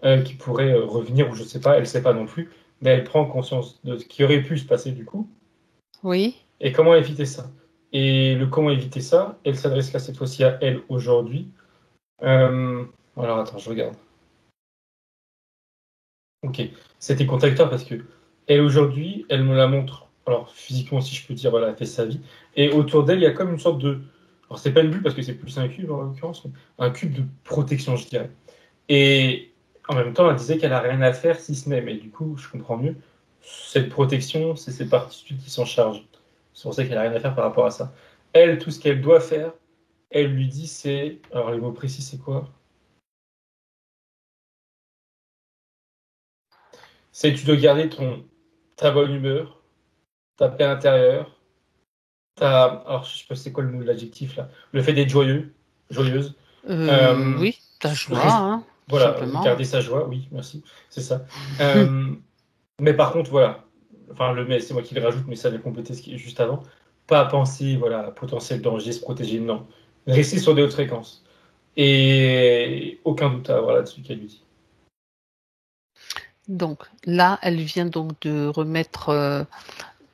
là, qui pourraient revenir ou je sais pas, elle sait pas non plus, mais elle prend conscience de ce qui aurait pu se passer du coup Oui. et comment éviter ça. Et le comment éviter ça, elle s'adresse là cette fois-ci à elle aujourd'hui. Alors attends, je regarde. Ok, c'était contradictoire parce que elle aujourd'hui, elle me la montre. Alors physiquement, si je peux dire, voilà, elle fait sa vie. Et autour d'elle, il y a comme une sorte de. Alors c'est pas une bulle parce que c'est plus un cube en l'occurrence, mais un cube de protection, je dirais. Et en même temps, elle disait qu'elle a rien à faire si ce n'est. Mais du coup, je comprends mieux. Cette protection, c'est ses particules qui s'en chargent. C'est pour ça qu'elle a rien à faire par rapport à ça. Elle, tout ce qu'elle doit faire, elle lui dit c'est. Alors les mots précis, c'est quoi? C'est tu dois garder ta bonne humeur, ta paix intérieure, alors je sais pas c'est quoi le mot, l'adjectif là, le fait d'être joyeuse, Oui, ta joie, reste- hein, tout voilà, simplement. garder sa joie, oui, merci, c'est ça. Euh, mais par contre, voilà, enfin le mais c'est moi qui le rajoute, mais ça vient compléter ce qui est juste avant. Pas penser, voilà, potentiel danger, se protéger, non. Rester sur des hautes fréquences. Et aucun doute à avoir là-dessus qu'elle lui dit. Donc là, elle vient donc de remettre,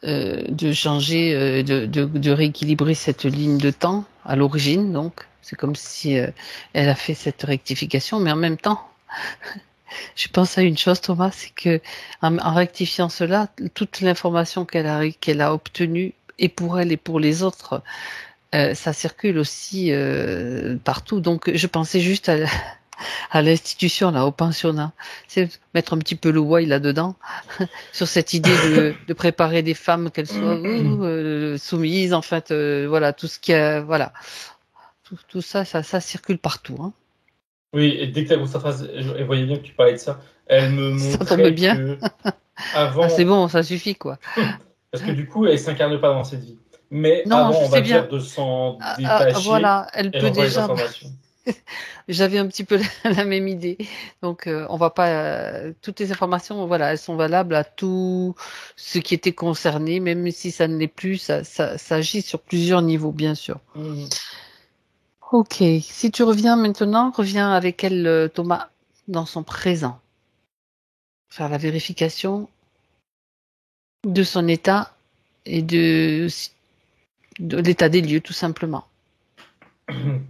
de changer, de rééquilibrer cette ligne de temps à l'origine. Donc c'est comme si elle a fait cette rectification, mais en même temps, je pense à une chose, Thomas, c'est que en rectifiant cela, toute l'information qu'elle a obtenue et pour elle et pour les autres, ça circule aussi partout. Donc je pensais juste à l'institution, là, au pensionnat. C'est mettre un petit peu le why là-dedans, sur cette idée de préparer des femmes, qu'elles soient soumises, en fait, voilà, tout ce qui a, voilà, tout ça, ça circule partout. Hein. Oui, et dès que tu as commencé sa phrase, elle voyait bien que tu parlais de ça, elle me Ça tombe montrait bien. que Ah, c'est avant, bon, ça suffit, quoi. parce que du coup, elle s'incarne pas dans cette vie. Mais Non, avant, je on va sais bien. dire, de s'en détacher, Voilà, elle elle peut envoie les déjà. informations. J'avais un petit peu la même idée. Donc, on va pas. Toutes les informations, voilà, elles sont valables à tout ce qui était concerné, même si ça ne l'est plus. Ça agit sur plusieurs niveaux, bien sûr. Mhm. Ok. Si tu reviens maintenant, reviens avec elle, Thomas, dans son présent. Faire la vérification de son état et de l'état des lieux, tout simplement.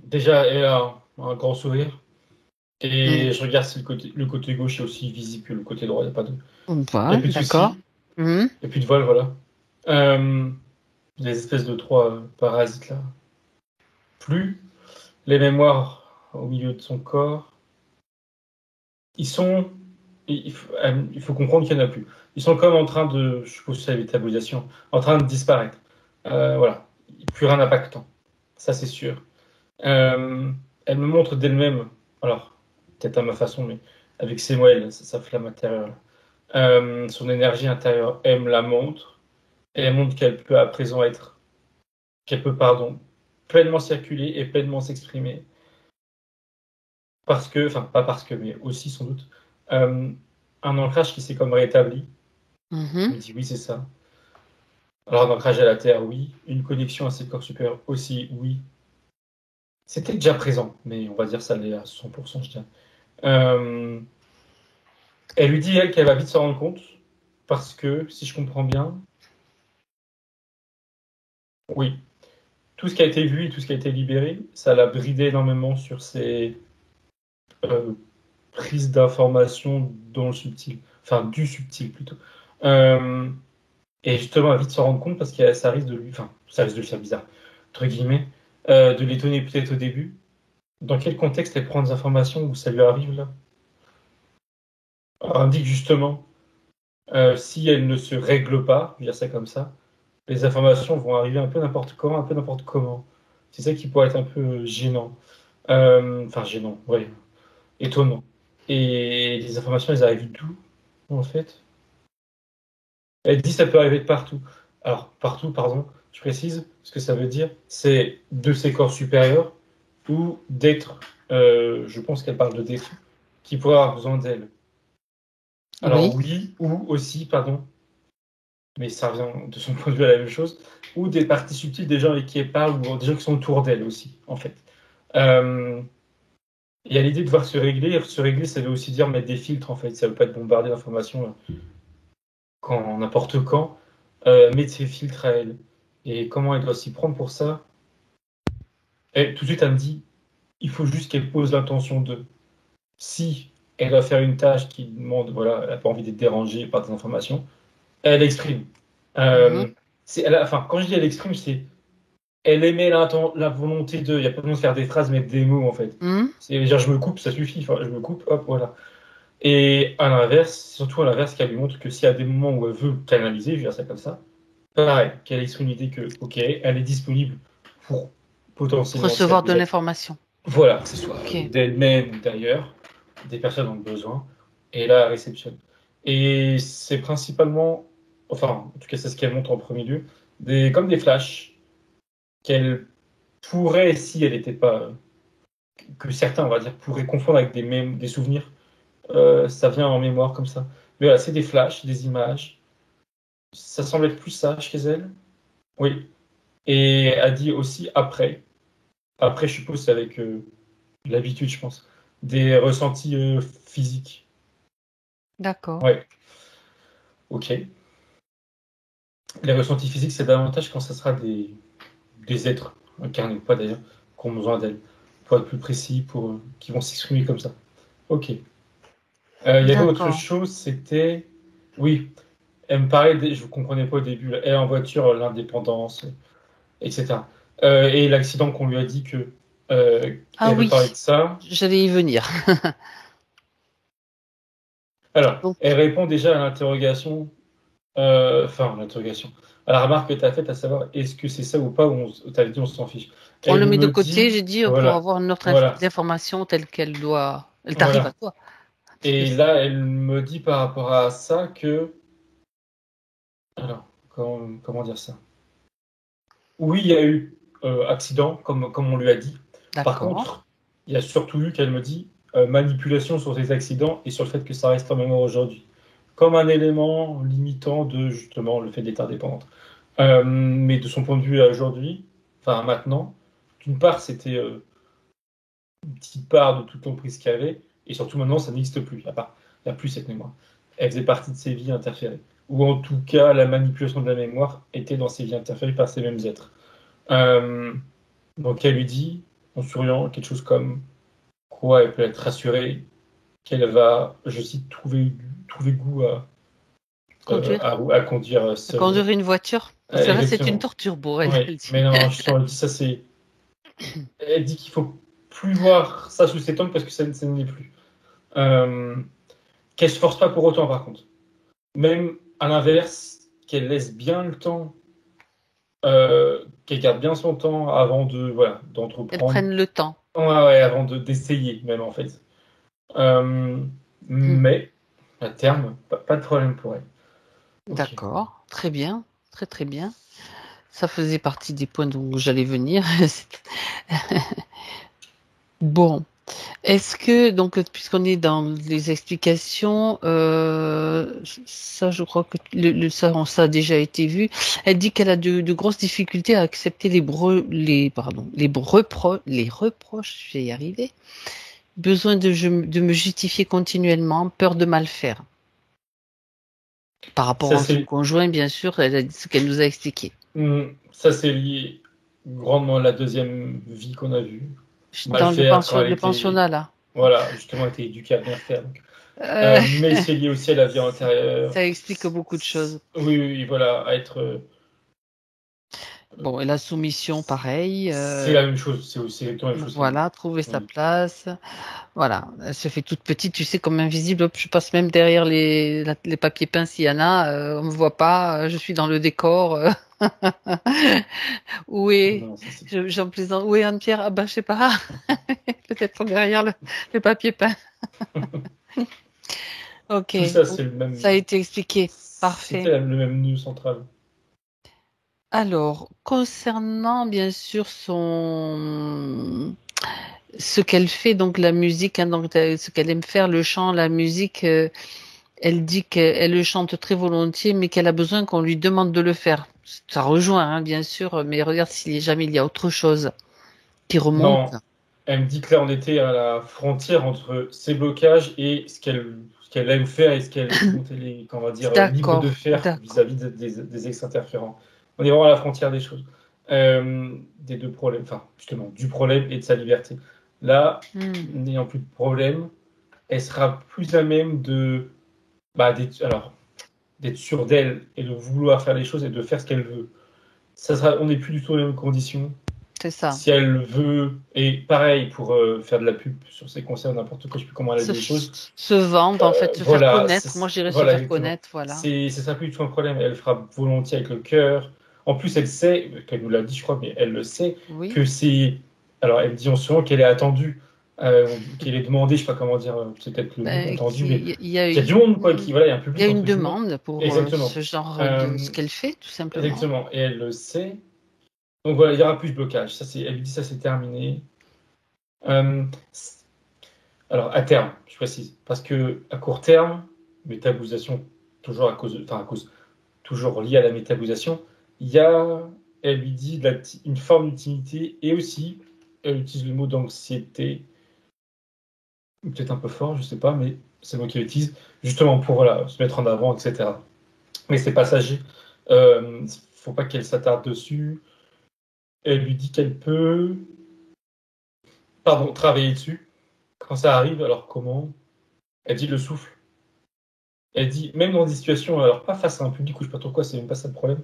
Déjà, elle a un grand sourire. Mm. Et je regarde si le côté gauche est aussi visible que le côté droit, il n'y a pas de. Il y a Ouais, plus de d'accord. soucis, Mhm. il n'y a plus de vol, voilà. Euh, les espèces de trois parasites là. Plus les mémoires au milieu de son corps, ils sont. Il faut comprendre qu'il n'y en a plus. Ils sont comme en train de. Je suppose que c'est la métabolisation, en train de disparaître. Voilà. Plus rien d'impactant. Ça, c'est sûr. Euh, elle me montre d'elle-même, alors, peut-être à ma façon, mais avec ses moelles, sa flamme intérieure, son énergie intérieure, elle me la montre. Et elle montre qu'elle peut à présent qu'elle peut, pardon, pleinement circuler et pleinement s'exprimer. Parce que, enfin, pas parce que, mais aussi sans doute, euh, un ancrage qui s'est comme rétabli. Je Mhm. me dis oui, c'est ça. Alors, un ancrage à la Terre, oui. Une connexion à ses corps supérieurs aussi, oui. C'était déjà présent, mais on va dire ça l'est à 100%, je dirais. Euh, Elle lui dit, elle, qu'elle va vite s'en rendre compte, parce que, si je comprends bien, oui, tout ce qui a été vu et tout ce qui a été libéré, ça l'a bridé énormément sur ses euh, prises d'informations dans le subtil, enfin du subtil plutôt. Euh, et justement, elle va vite s'en rendre compte parce que ça risque de lui, enfin, ça risque de lui faire bizarre, entre guillemets, de l'étonner peut-être au début. Dans quel contexte elle prend des informations où ça lui arrive là? Alors, elle indique justement, si elle ne se règle pas, je vais dire ça comme ça, les informations vont arriver un peu n'importe quand, un peu n'importe comment. C'est ça qui pourrait être un peu gênant. Enfin, gênant, ouais, étonnant. Et les informations, elles arrivent d'où, en fait? Elle dit ça peut arriver de partout. Alors, partout, pardon, je précise, ce que ça veut dire, c'est de ses corps supérieurs ou d'êtres, je pense qu'elle parle de défunts, qui pourraient avoir besoin d'elle. Alors Oui. oui, ou aussi, pardon, mais ça revient de son point de vue à la même chose, ou des parties subtiles des gens avec qui elle parle, ou des gens qui sont autour d'elle aussi, en fait. Il y a l'idée de devoir se régler. Se régler, ça veut aussi dire mettre des filtres, en fait. Ça veut pas être bombardé d'informations quand, n'importe quand. Mettre ses filtres à elle. Et comment elle doit s'y prendre pour ça? Et tout de suite, elle me dit, il faut juste qu'elle pose l'intention de. Si elle va faire une tâche qui demande, voilà, elle n'a pas envie d'être dérangée par des informations, elle exprime. Mhm. Enfin, quand je dis elle exprime, c'est elle émet la volonté de. Il n'y a pas besoin de faire des phrases, mettre des mots, en fait. Mhm. C'est dire, je me coupe, ça suffit. Enfin, je me coupe, hop, voilà. Et à l'inverse, surtout à l'inverse, qu'elle lui montre que s'il y a des moments où elle veut canaliser, je vais dire ça comme ça, pareil, qu'elle exprime l'idée que, ok, elle est disponible pour potentiellement Recevoir servir. de l'information. Voilà, que ce soit Ok. d'elle-même ou d'ailleurs, des personnes ont besoin, et là, elle réceptionne. Et c'est principalement, enfin, en tout cas, c'est ce qu'elle montre en premier lieu, comme des flashs qu'elle pourrait, si elle n'était pas, que certains, on va dire, pourraient confondre avec des souvenirs. Ça vient en mémoire comme ça. Mais voilà, c'est des flashs, des images. Ça semble être plus ça chez elle. Oui. Et elle dit aussi après. Après, je suppose, c'est avec l'habitude, je pense. Des ressentis physiques. D'accord. Ouais. Ok. Les ressentis physiques, c'est davantage quand ça sera des êtres, incarnés ou pas d'ailleurs, qui ont besoin d'elle. Pour être plus précis, qui vont s'exprimer comme ça. Ok. Il y avait autre D'accord. chose, c'était. Oui, elle me parlait, je ne comprenais pas au début, elle en voiture, l'indépendance, etc. Et l'accident qu'on lui a dit que Ah qu'elle avait parlé oui, de ça. j'allais y venir. Alors, Donc, elle répond déjà à l'interrogation, enfin, l'interrogation, à la remarque que tu as faite, à savoir est-ce que c'est ça ou pas, ou tu avais dit on s'en fiche. on le Elle met de me côté, dit, j'ai dit, pour voilà, avoir une autre voilà, information telle qu'elle doit. Elle t'arrive à voilà. toi. Parce que Et là, elle me dit par rapport à ça que. Alors, comment dire ça? Oui, il y a eu accident, comme on lui a dit. Par d'accord. contre, il y a surtout eu qu'elle me dit manipulation sur ces accidents et sur le fait que ça reste en mémoire aujourd'hui. Comme un élément limitant de justement le fait d'être indépendante. Mais de son point de vue à aujourd'hui, enfin maintenant, d'une part, c'était une petite part de toute l'emprise qu'il y avait, et surtout maintenant, ça n'existe plus. Il n'y a plus cette mémoire. Elle faisait partie de ses vies interférées. Ou en tout cas, la manipulation de la mémoire était dans ses vies interférées par ces mêmes êtres. Euh, donc elle lui dit, en souriant, quelque chose comme quoi elle peut être rassurée qu'elle va, je cite, trouver goût Conduire. à conduire seule. Conduire une voiture. C'est vrai, c'est une Exactement. torture pour elle, Oui, elle dit. mais non, justement, elle dit ça, c'est. Elle dit qu'il faut plus voir ça sous ses tongs parce que ça ne l'est plus. Euh, Qu'elle se force pas pour autant, par contre. Même à l'inverse, qu'elle laisse bien le temps, qu'elle garde bien son temps avant Elles d'entreprendre. prennent le temps. Ouais, ouais, avant d'essayer, même en fait. Euh, Hmm. mais à terme, pas de problème pour elle. Ok. D'accord. Très bien. Très, très bien. Ça faisait partie des points dont j'allais venir. Bon. Est-ce que, donc, puisqu'on est dans les explications, ça, je crois que ça a déjà été vu. Elle dit qu'elle a de grosses difficultés à accepter les reproches, je vais y arriver. Besoin de me justifier continuellement, peur de mal faire. Par rapport Ça à son c'est conjoint, bien sûr, elle a dit ce qu'elle nous a expliqué. ça c'est lié grandement à la deuxième vie qu'on a vue. Mal Dans faire quand elle le était pensionnat, là. voilà justement elle était éduquée à bien faire. Donc. Euh, Mais c'est lié aussi à la vie antérieure. ça explique beaucoup de choses. Oui, oui, oui, voilà, à être. Bon, et la soumission, pareil. C'est la même chose, c'est exactement la même chose. Voilà, trouver sa Oui. place. Voilà, elle se fait toute petite, tu sais, comme invisible. Hop, je passe même derrière les papiers peints s'il y en a. On me voit pas, je suis dans le décor. Où est, Non, ça, c'est- j'en plaisante, où est Anne-Pierre? Ah ben, je sais pas. Peut-être derrière le papier peint. Ok, Tout ça, donc, c'est le ça a même. été expliqué. Parfait. C'était le même nœud central. Alors, concernant bien sûr ce qu'elle fait, donc la musique, hein, donc ce qu'elle aime faire, le chant, la musique, elle dit qu'elle le chante très volontiers, mais qu'elle a besoin qu'on lui demande de le faire. Ça rejoint, hein, bien sûr, mais regarde s'il jamais il y a autre chose qui remonte. Non, elle me dit que là, on était à la frontière entre ses blocages et ce qu'elle aime faire et dont elle est, qu'on va dire, libre de D'accord, faire d'accord. vis-à-vis des ex-interférents. On est vraiment à la frontière des choses. Des deux problèmes, enfin, justement, du problème et de sa liberté. Là, Hmm, n'ayant plus de problème, elle sera plus à même d'être sûre d'elle et de vouloir faire les choses et de faire ce qu'elle veut. On n'est plus du tout dans les mêmes conditions. c'est ça. Si elle veut, et pareil pour faire de la pub sur ses concerts, n'importe quoi, je sais plus comment elle a Se, dit les choses. se vendre, en fait, se faire Voilà, connaître. Moi, je dirais se voilà, faire exactement. connaître, voilà. Ce sera plus du tout un problème. Elle fera volontiers avec le cœur. En plus, elle sait, qu'elle nous l'a dit, je crois, mais elle le sait, Oui. que c'est. Alors, elle me dit en ce moment qu'elle est attendue, qu'elle est demandée, je sais pas comment dire, c'est peut-être le mot Ben, attendu, mais il y a, qu'il y a du monde, quoi, il voilà, il y a un y a public, une entre guillemets. demande pour Exactement. ce genre de Euh, ce qu'elle fait, tout simplement. exactement. Et elle le sait. Donc voilà, il n'y aura plus de blocage. Elle lui dit ça, c'est terminé. Euh, alors, à terme, je précise, parce que à court terme, métabolisation, toujours toujours liée à la métabolisation, il y a, elle lui dit une forme d'utilité et aussi, elle utilise le mot d'anxiété, peut-être un peu fort, je sais pas, mais c'est le mot qu'elle utilise, justement pour voilà, se mettre en avant, etc. Mais c'est passager. Faut pas qu'elle s'attarde dessus. Elle lui dit qu'elle peut, pardon, travailler dessus. Quand ça arrive, alors comment? Elle dit le souffle. Elle dit, même dans des situations, alors pas face à un public ou je sais pas trop quoi, c'est même pas ça le problème.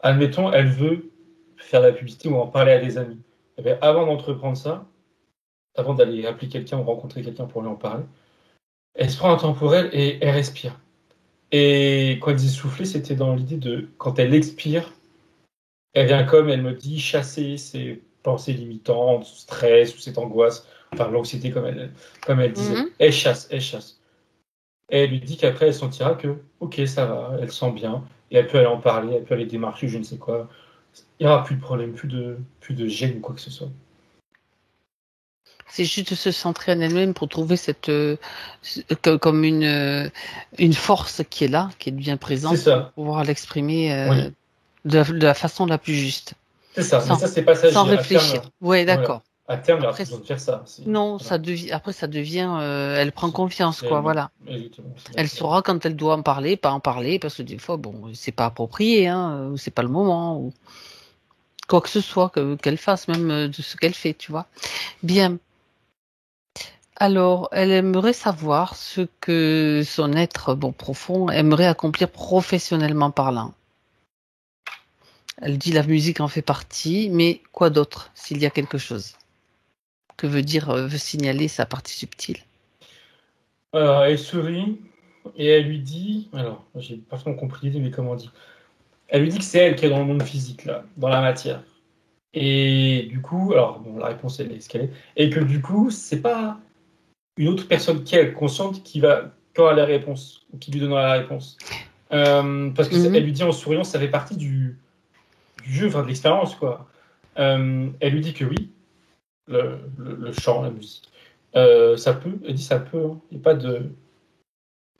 Admettons, elle veut faire de la publicité ou en parler à des amis. Eh bien, avant d'entreprendre ça, avant d'aller appeler quelqu'un ou rencontrer quelqu'un pour lui en parler, elle se prend un temps pour elle et elle respire. Et quand elle dit souffler, c'était dans l'idée de, quand elle expire, elle vient comme, elle me dit, chasser ses pensées limitantes, ce stress ou cette angoisse, enfin l'anxiété comme elle disait. Mhm. Elle chasse, elle chasse. Et elle lui dit qu'après, elle sentira que, ok, ça va, elle sent bien, et elle peut aller en parler, elle peut aller démarcher, je ne sais quoi. Il n'y aura plus de problème, plus de gêne ou quoi que ce soit. C'est juste de se centrer en elle-même pour trouver comme une force qui est là, qui est bien C'est présente pour ça, pouvoir l'exprimer oui, de la façon la plus juste, c'est ça. Mais sans, ça, c'est sans passager. À réfléchir. terme, Ouais, voilà. d'accord. À terme, il n'y aura Après, plus besoin de faire ça. non, Voilà. après ça devient, elle prend confiance, quoi, voilà. Exactement, c'est Elle naturel. saura quand elle doit en parler, pas en parler, parce que des fois, bon, c'est pas approprié, hein, ou c'est pas le moment, ou quoi que ce soit qu'elle fasse, même de ce qu'elle fait, tu vois. Bien. Alors, elle aimerait savoir ce que son être, bon, profond aimerait accomplir professionnellement parlant. Elle dit la musique en fait partie, mais quoi d'autre, s'il y a quelque chose? Que veut dire, veut signaler sa partie subtile? Alors, elle sourit et elle lui dit, alors, j'ai pas vraiment compris l'idée, mais comment on dit? Elle lui dit que c'est elle qui est dans le monde physique, là, dans la matière. Et du coup, alors, bon, la réponse, elle est ce qu'elle est. Et que du coup, c'est pas une autre personne qui est consciente qui aura la réponse, ou qui lui donnera la réponse. Parce que elle Mhm, lui dit en souriant, ça fait partie du jeu, enfin de l'expérience, quoi. Elle lui dit que oui, le chant, la musique, ça peut, elle dit ça peut, hein. Il n'y a pas de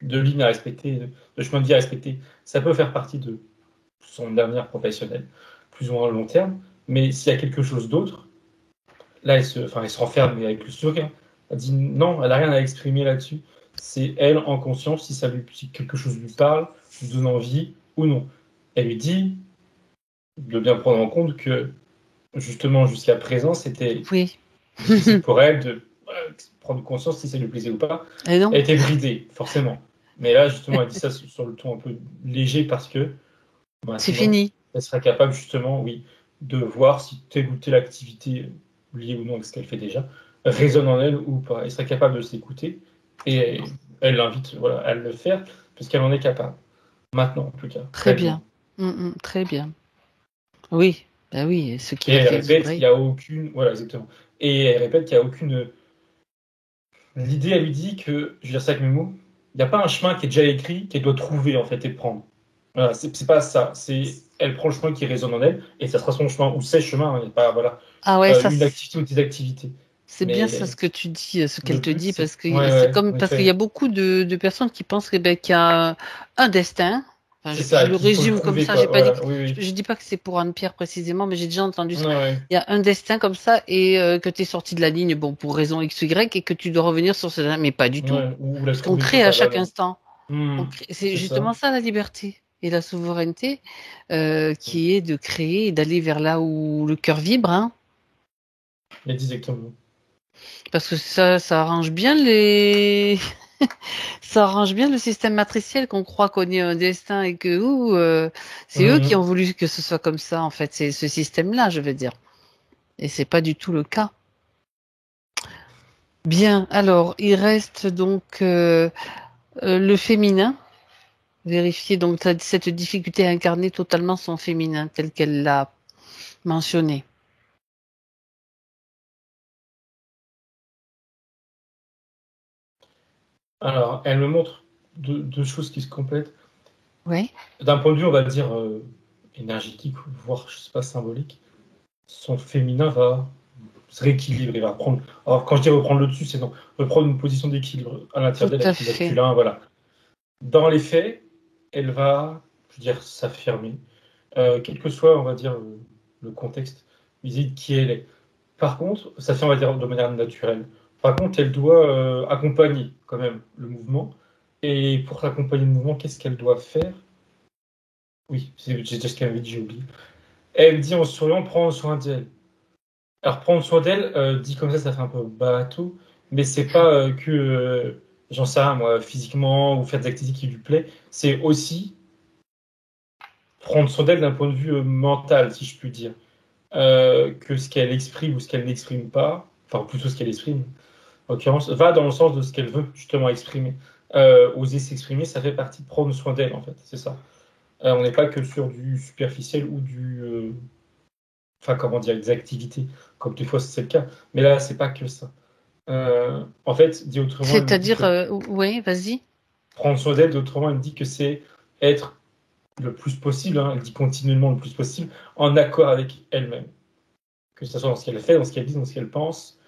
ligne à respecter, de chemin de vie à respecter. Ça peut faire partie de son avenir professionnel, plus ou moins à long terme, mais s'il y a quelque chose d'autre, là, elle se renferme, mais avec le sourire. Elle dit non, elle n'a rien à exprimer là-dessus. C'est elle en conscience si quelque chose lui parle, lui donne envie ou non. Elle lui dit de bien prendre en compte que justement jusqu'à présent, c'était oui. difficile pour elle de prendre conscience si ça lui plaisait ou pas. Et non, Elle était bridée, forcément. Mais là, justement, elle dit ça sur le ton un peu léger parce que c'est maintenant, fini. elle sera capable justement, oui, de voir si telle ou telle activité, liée ou non avec ce qu'elle fait déjà, résonne en elle ou pas. Elle sera capable de s'écouter et elle l'invite voilà, à le faire parce qu'elle en est capable. Maintenant, en tout cas, Très réellement. bien. Très bien. Oui, ben oui, ce qui Et la elle fait répète qu'il vibrer. n'y a aucune. Voilà, exactement. Et elle répète qu'il n'y a aucune. L'idée, elle lui dit que, je vais dire ça avec mes mots, il n'y a pas un chemin qui est déjà écrit qu'elle doit trouver en fait et prendre. Voilà, c'est pas ça. C'est elle prend le chemin qui résonne en elle, et ça sera son chemin, ou ses chemins, hein, et pas voilà, Ah ouais, ça, une activité ou des activités. c'est bien ça Mais ce que tu dis, ce le qu'elle te but, dit, c'est... parce que Ouais, en parce qu'il y a effet. beaucoup de personnes qui pensent qu'il y a un destin. Enfin, C'est je ça, et le qu'il faut le résume comme trouver, ça. J'ai quoi. pas dit que, Voilà, oui, oui. je dis pas que c'est pour Anne-Pierre précisément, mais j'ai déjà entendu ça. Ouais, ouais. Il y a un destin comme ça et que tu es sorti de la ligne, bon, pour raison X ou Y, et que tu dois revenir sur ce, mais pas du tout, Ouais, ou la puisqu'on trouver, c'est crée à ça, bah chaque non. instant. Hmm, C'est c'est justement ça. ça la liberté et la souveraineté, qui est de créer et d'aller vers là où le cœur vibre, hein. Exactement. Parce que ça arrange bien ça arrange bien le système matriciel qu'on croit qu'on ait un destin et que c'est eux qui ont Mhm. voulu que ce soit comme ça en fait. C'est ce système-là, je veux dire. Et c'est pas du tout le cas. Bien. Alors, il reste donc le féminin. Vérifier donc cette difficulté à incarner totalement son féminin tel qu'elle l'a mentionné. Alors, elle me montre deux choses qui se complètent. Oui. D'un point de vue, on va dire, énergétique, voire, je sais pas, symbolique, son féminin va se rééquilibrer, il va reprendre... Alors, quand je dis reprendre le dessus, c'est non, reprendre une position d'équilibre à l'intérieur Tout d'elle à avec le fait. masculin, voilà. Dans les faits, elle va, je veux dire, s'affirmer, quel que soit, on va dire, le contexte visible qui elle est. Par contre, ça fait, on va dire, de manière naturelle. Par contre, elle doit accompagner quand même le mouvement. Et pour accompagner le mouvement, qu'est-ce qu'elle doit faire? Oui, c'est déjà ce qu'elle avait dit, j'ai oublié. Elle dit en souriant, prendre soin d'elle. Alors, prendre soin d'elle, dit comme ça fait un peu bateau, mais c'est pas que, j'en sais rien, moi, physiquement, ou faire des activités qui lui plaisent. C'est aussi prendre soin d'elle d'un point de vue mental, si je puis dire. Que ce qu'elle exprime ou ce qu'elle n'exprime pas, enfin plutôt ce qu'elle exprime, en l'occurrence, va dans le sens de ce qu'elle veut justement exprimer. Oser s'exprimer, ça fait partie de prendre soin d'elle, en fait, c'est ça. On n'est pas que sur du superficiel ou du... Enfin, comment dire, des activités, comme des fois c'est le cas. Mais là, c'est pas que ça. En fait, dit autrement, elle me dit C'est-à-dire, que oui, vas-y. prendre soin d'elle, autrement, elle me dit que c'est être le plus possible, hein, elle dit continuellement le plus possible, en accord avec elle-même. Que ce soit dans ce qu'elle fait, dans ce qu'elle dit, dans ce qu'elle pense.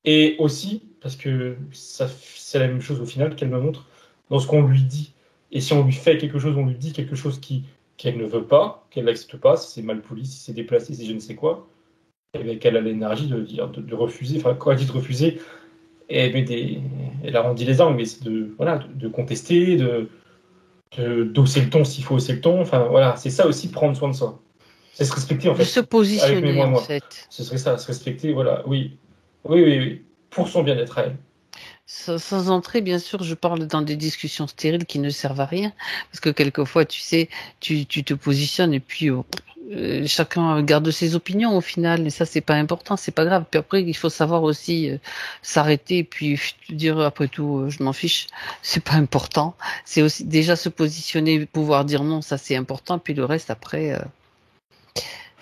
Et aussi, parce que ça, c'est la même chose au final qu'elle me montre dans ce qu'on lui dit. Et si on lui fait quelque chose, on lui dit quelque chose qu'elle ne veut pas, qu'elle n'accepte pas, si c'est mal poli, si c'est déplacé, si je ne sais quoi, et bien qu'elle a l'énergie de dire, de refuser. Enfin, quand elle dit de refuser, elle arrondit les angles, mais c'est voilà, de contester, d'hausser le ton s'il faut hausser le ton. Enfin, voilà, c'est ça aussi prendre soin de soi. C'est se respecter, en De se fait, avec mes positionner moi, en moi. fait. Ce serait ça, se respecter, voilà, oui. Oui, oui, oui. Pour son bien-être à elle. Sans entrer, bien sûr, je parle dans des discussions stériles qui ne servent à rien, parce que quelquefois, tu sais, tu te positionnes et puis chacun garde ses opinions au final, et ça, c'est pas important, c'est pas grave. Puis après, il faut savoir aussi s'arrêter et puis dire après tout, je m'en fiche, c'est pas important. C'est aussi déjà se positionner, pouvoir dire non, ça c'est important. Puis le reste après,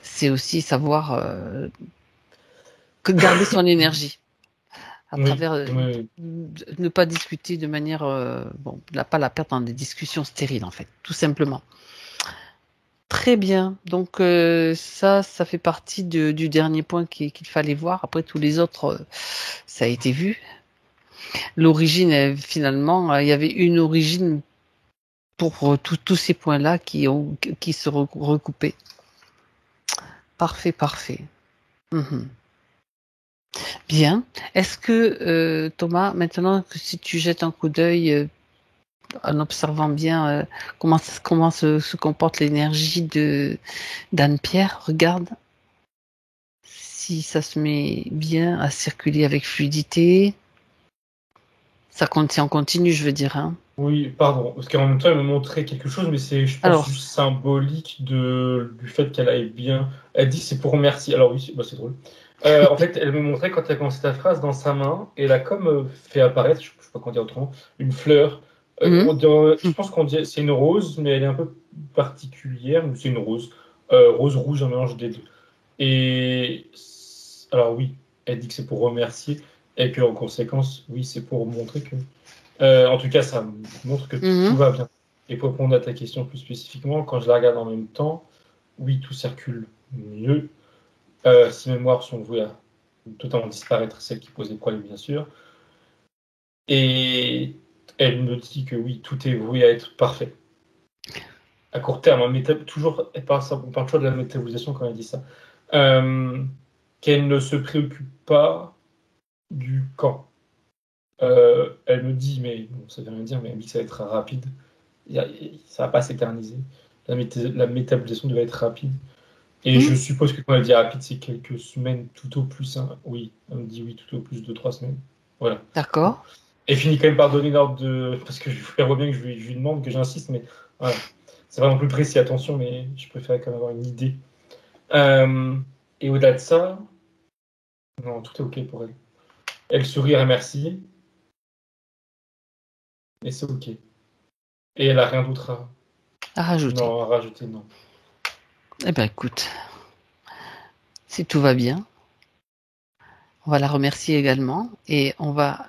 c'est aussi savoir garder son énergie à Oui, travers oui, ne pas discuter de manière bon, pas la perdre dans des discussions stériles en fait, tout simplement. Très bien. Donc ça fait partie du dernier point qu'il fallait voir. Après tous les autres, ça a été vu. L'origine, finalement, il y avait une origine pour tous ces points-là qui se recoupaient. Parfait, parfait. Mhm. Bien. Est-ce que Thomas, maintenant que si tu jettes un coup d'œil en observant bien comment se comporte l'énergie de d'Anne-Pierre, regarde si ça se met bien à circuler avec fluidité. Ça contient en continu, je veux dire. Hein. oui, pardon. Parce qu'en même temps, elle me montrait quelque chose, mais c'est, je pense, Alors, juste symbolique du fait qu'elle aille bien. Elle dit c'est pour remercier. Alors oui, bah, c'est drôle. En fait, elle me montrait quand elle a commencé ta phrase dans sa main, et elle a comme fait apparaître, je sais pas comment dire autrement, une fleur. hum, Je pense qu'on dit c'est une rose, mais elle est un peu particulière, ou c'est une rose. Rose rouge, un mélange des deux. Et alors oui, elle dit que c'est pour remercier et que en conséquence, oui, c'est pour montrer que, en tout cas, ça montre que tout hum, va bien. Et pour répondre à ta question plus spécifiquement, quand je la regarde en même temps, oui, tout circule mieux. Ses mémoires sont vouées à totalement disparaître, celles qui posent des problèmes, bien sûr. Et elle me dit que oui, tout est voué à être parfait. À court terme, toujours, on parle toujours de la métabolisation quand elle dit ça. Qu'elle ne se préoccupe pas du quand. Elle me dit, mais bon, ça veut rien dire, mais elle me dit que ça va être rapide. Ça va pas s'éterniser. La métabolisation devait être rapide. Et je suppose que quand elle dit rapide, c'est quelques semaines tout au plus. Hein. Oui, elle me dit oui, tout au plus 2-3 semaines. Voilà. D'accord. Elle finit quand même par donner l'ordre de. Parce que je vois bien que je lui demande, que j'insiste, mais voilà. C'est vraiment plus précis, attention, mais je préfère quand même avoir une idée. Et au-delà de ça, non, tout est OK pour elle. Elle sourit, elle remercie, et c'est OK. Et elle a rien d'autre À rajouter. non, à rajouter, non. Eh ben écoute, si tout va bien, on va la remercier également et on va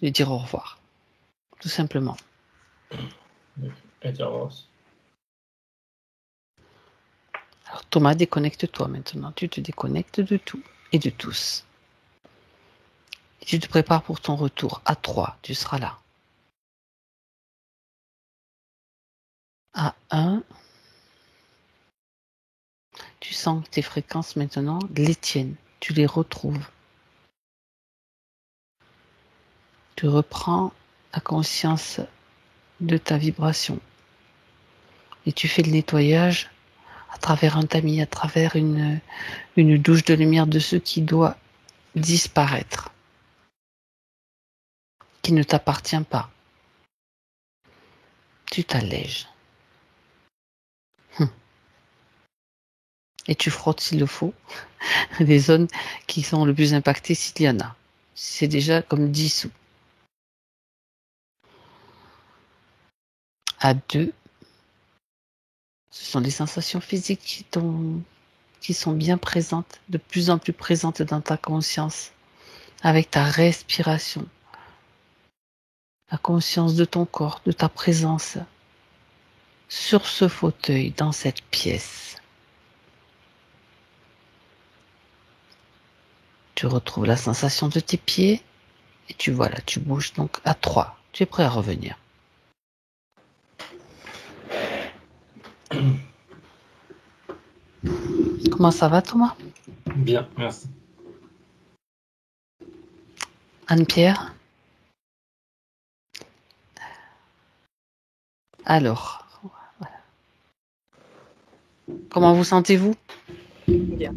lui dire au revoir, tout simplement. Elle dit au revoir aussi. Alors Thomas, déconnecte-toi maintenant. Tu te déconnectes de tout et de tous. Et tu te prépares pour ton retour. À 3, tu seras là. À 1, tu sens que tes fréquences maintenant, les tiennes, tu les retrouves. Tu reprends la conscience de ta vibration. Et tu fais le nettoyage à travers un tamis, à travers une douche de lumière de ce qui doit disparaître, qui ne t'appartient pas. Tu t'allèges. Et tu frottes s'il le faut les zones qui sont le plus impactées s'il y en a. C'est déjà comme dissous. À 2, ce sont les sensations physiques qui sont bien présentes, de plus en plus présentes dans ta conscience, avec ta respiration, la conscience de ton corps, de ta présence sur ce fauteuil, dans cette pièce. Tu retrouves la sensation de tes pieds et tu bouges donc à 3. Tu es prêt à revenir. Comment ça va, Thomas? Bien, merci. Anne-Pierre? Alors, comment vous sentez-vous? Bien.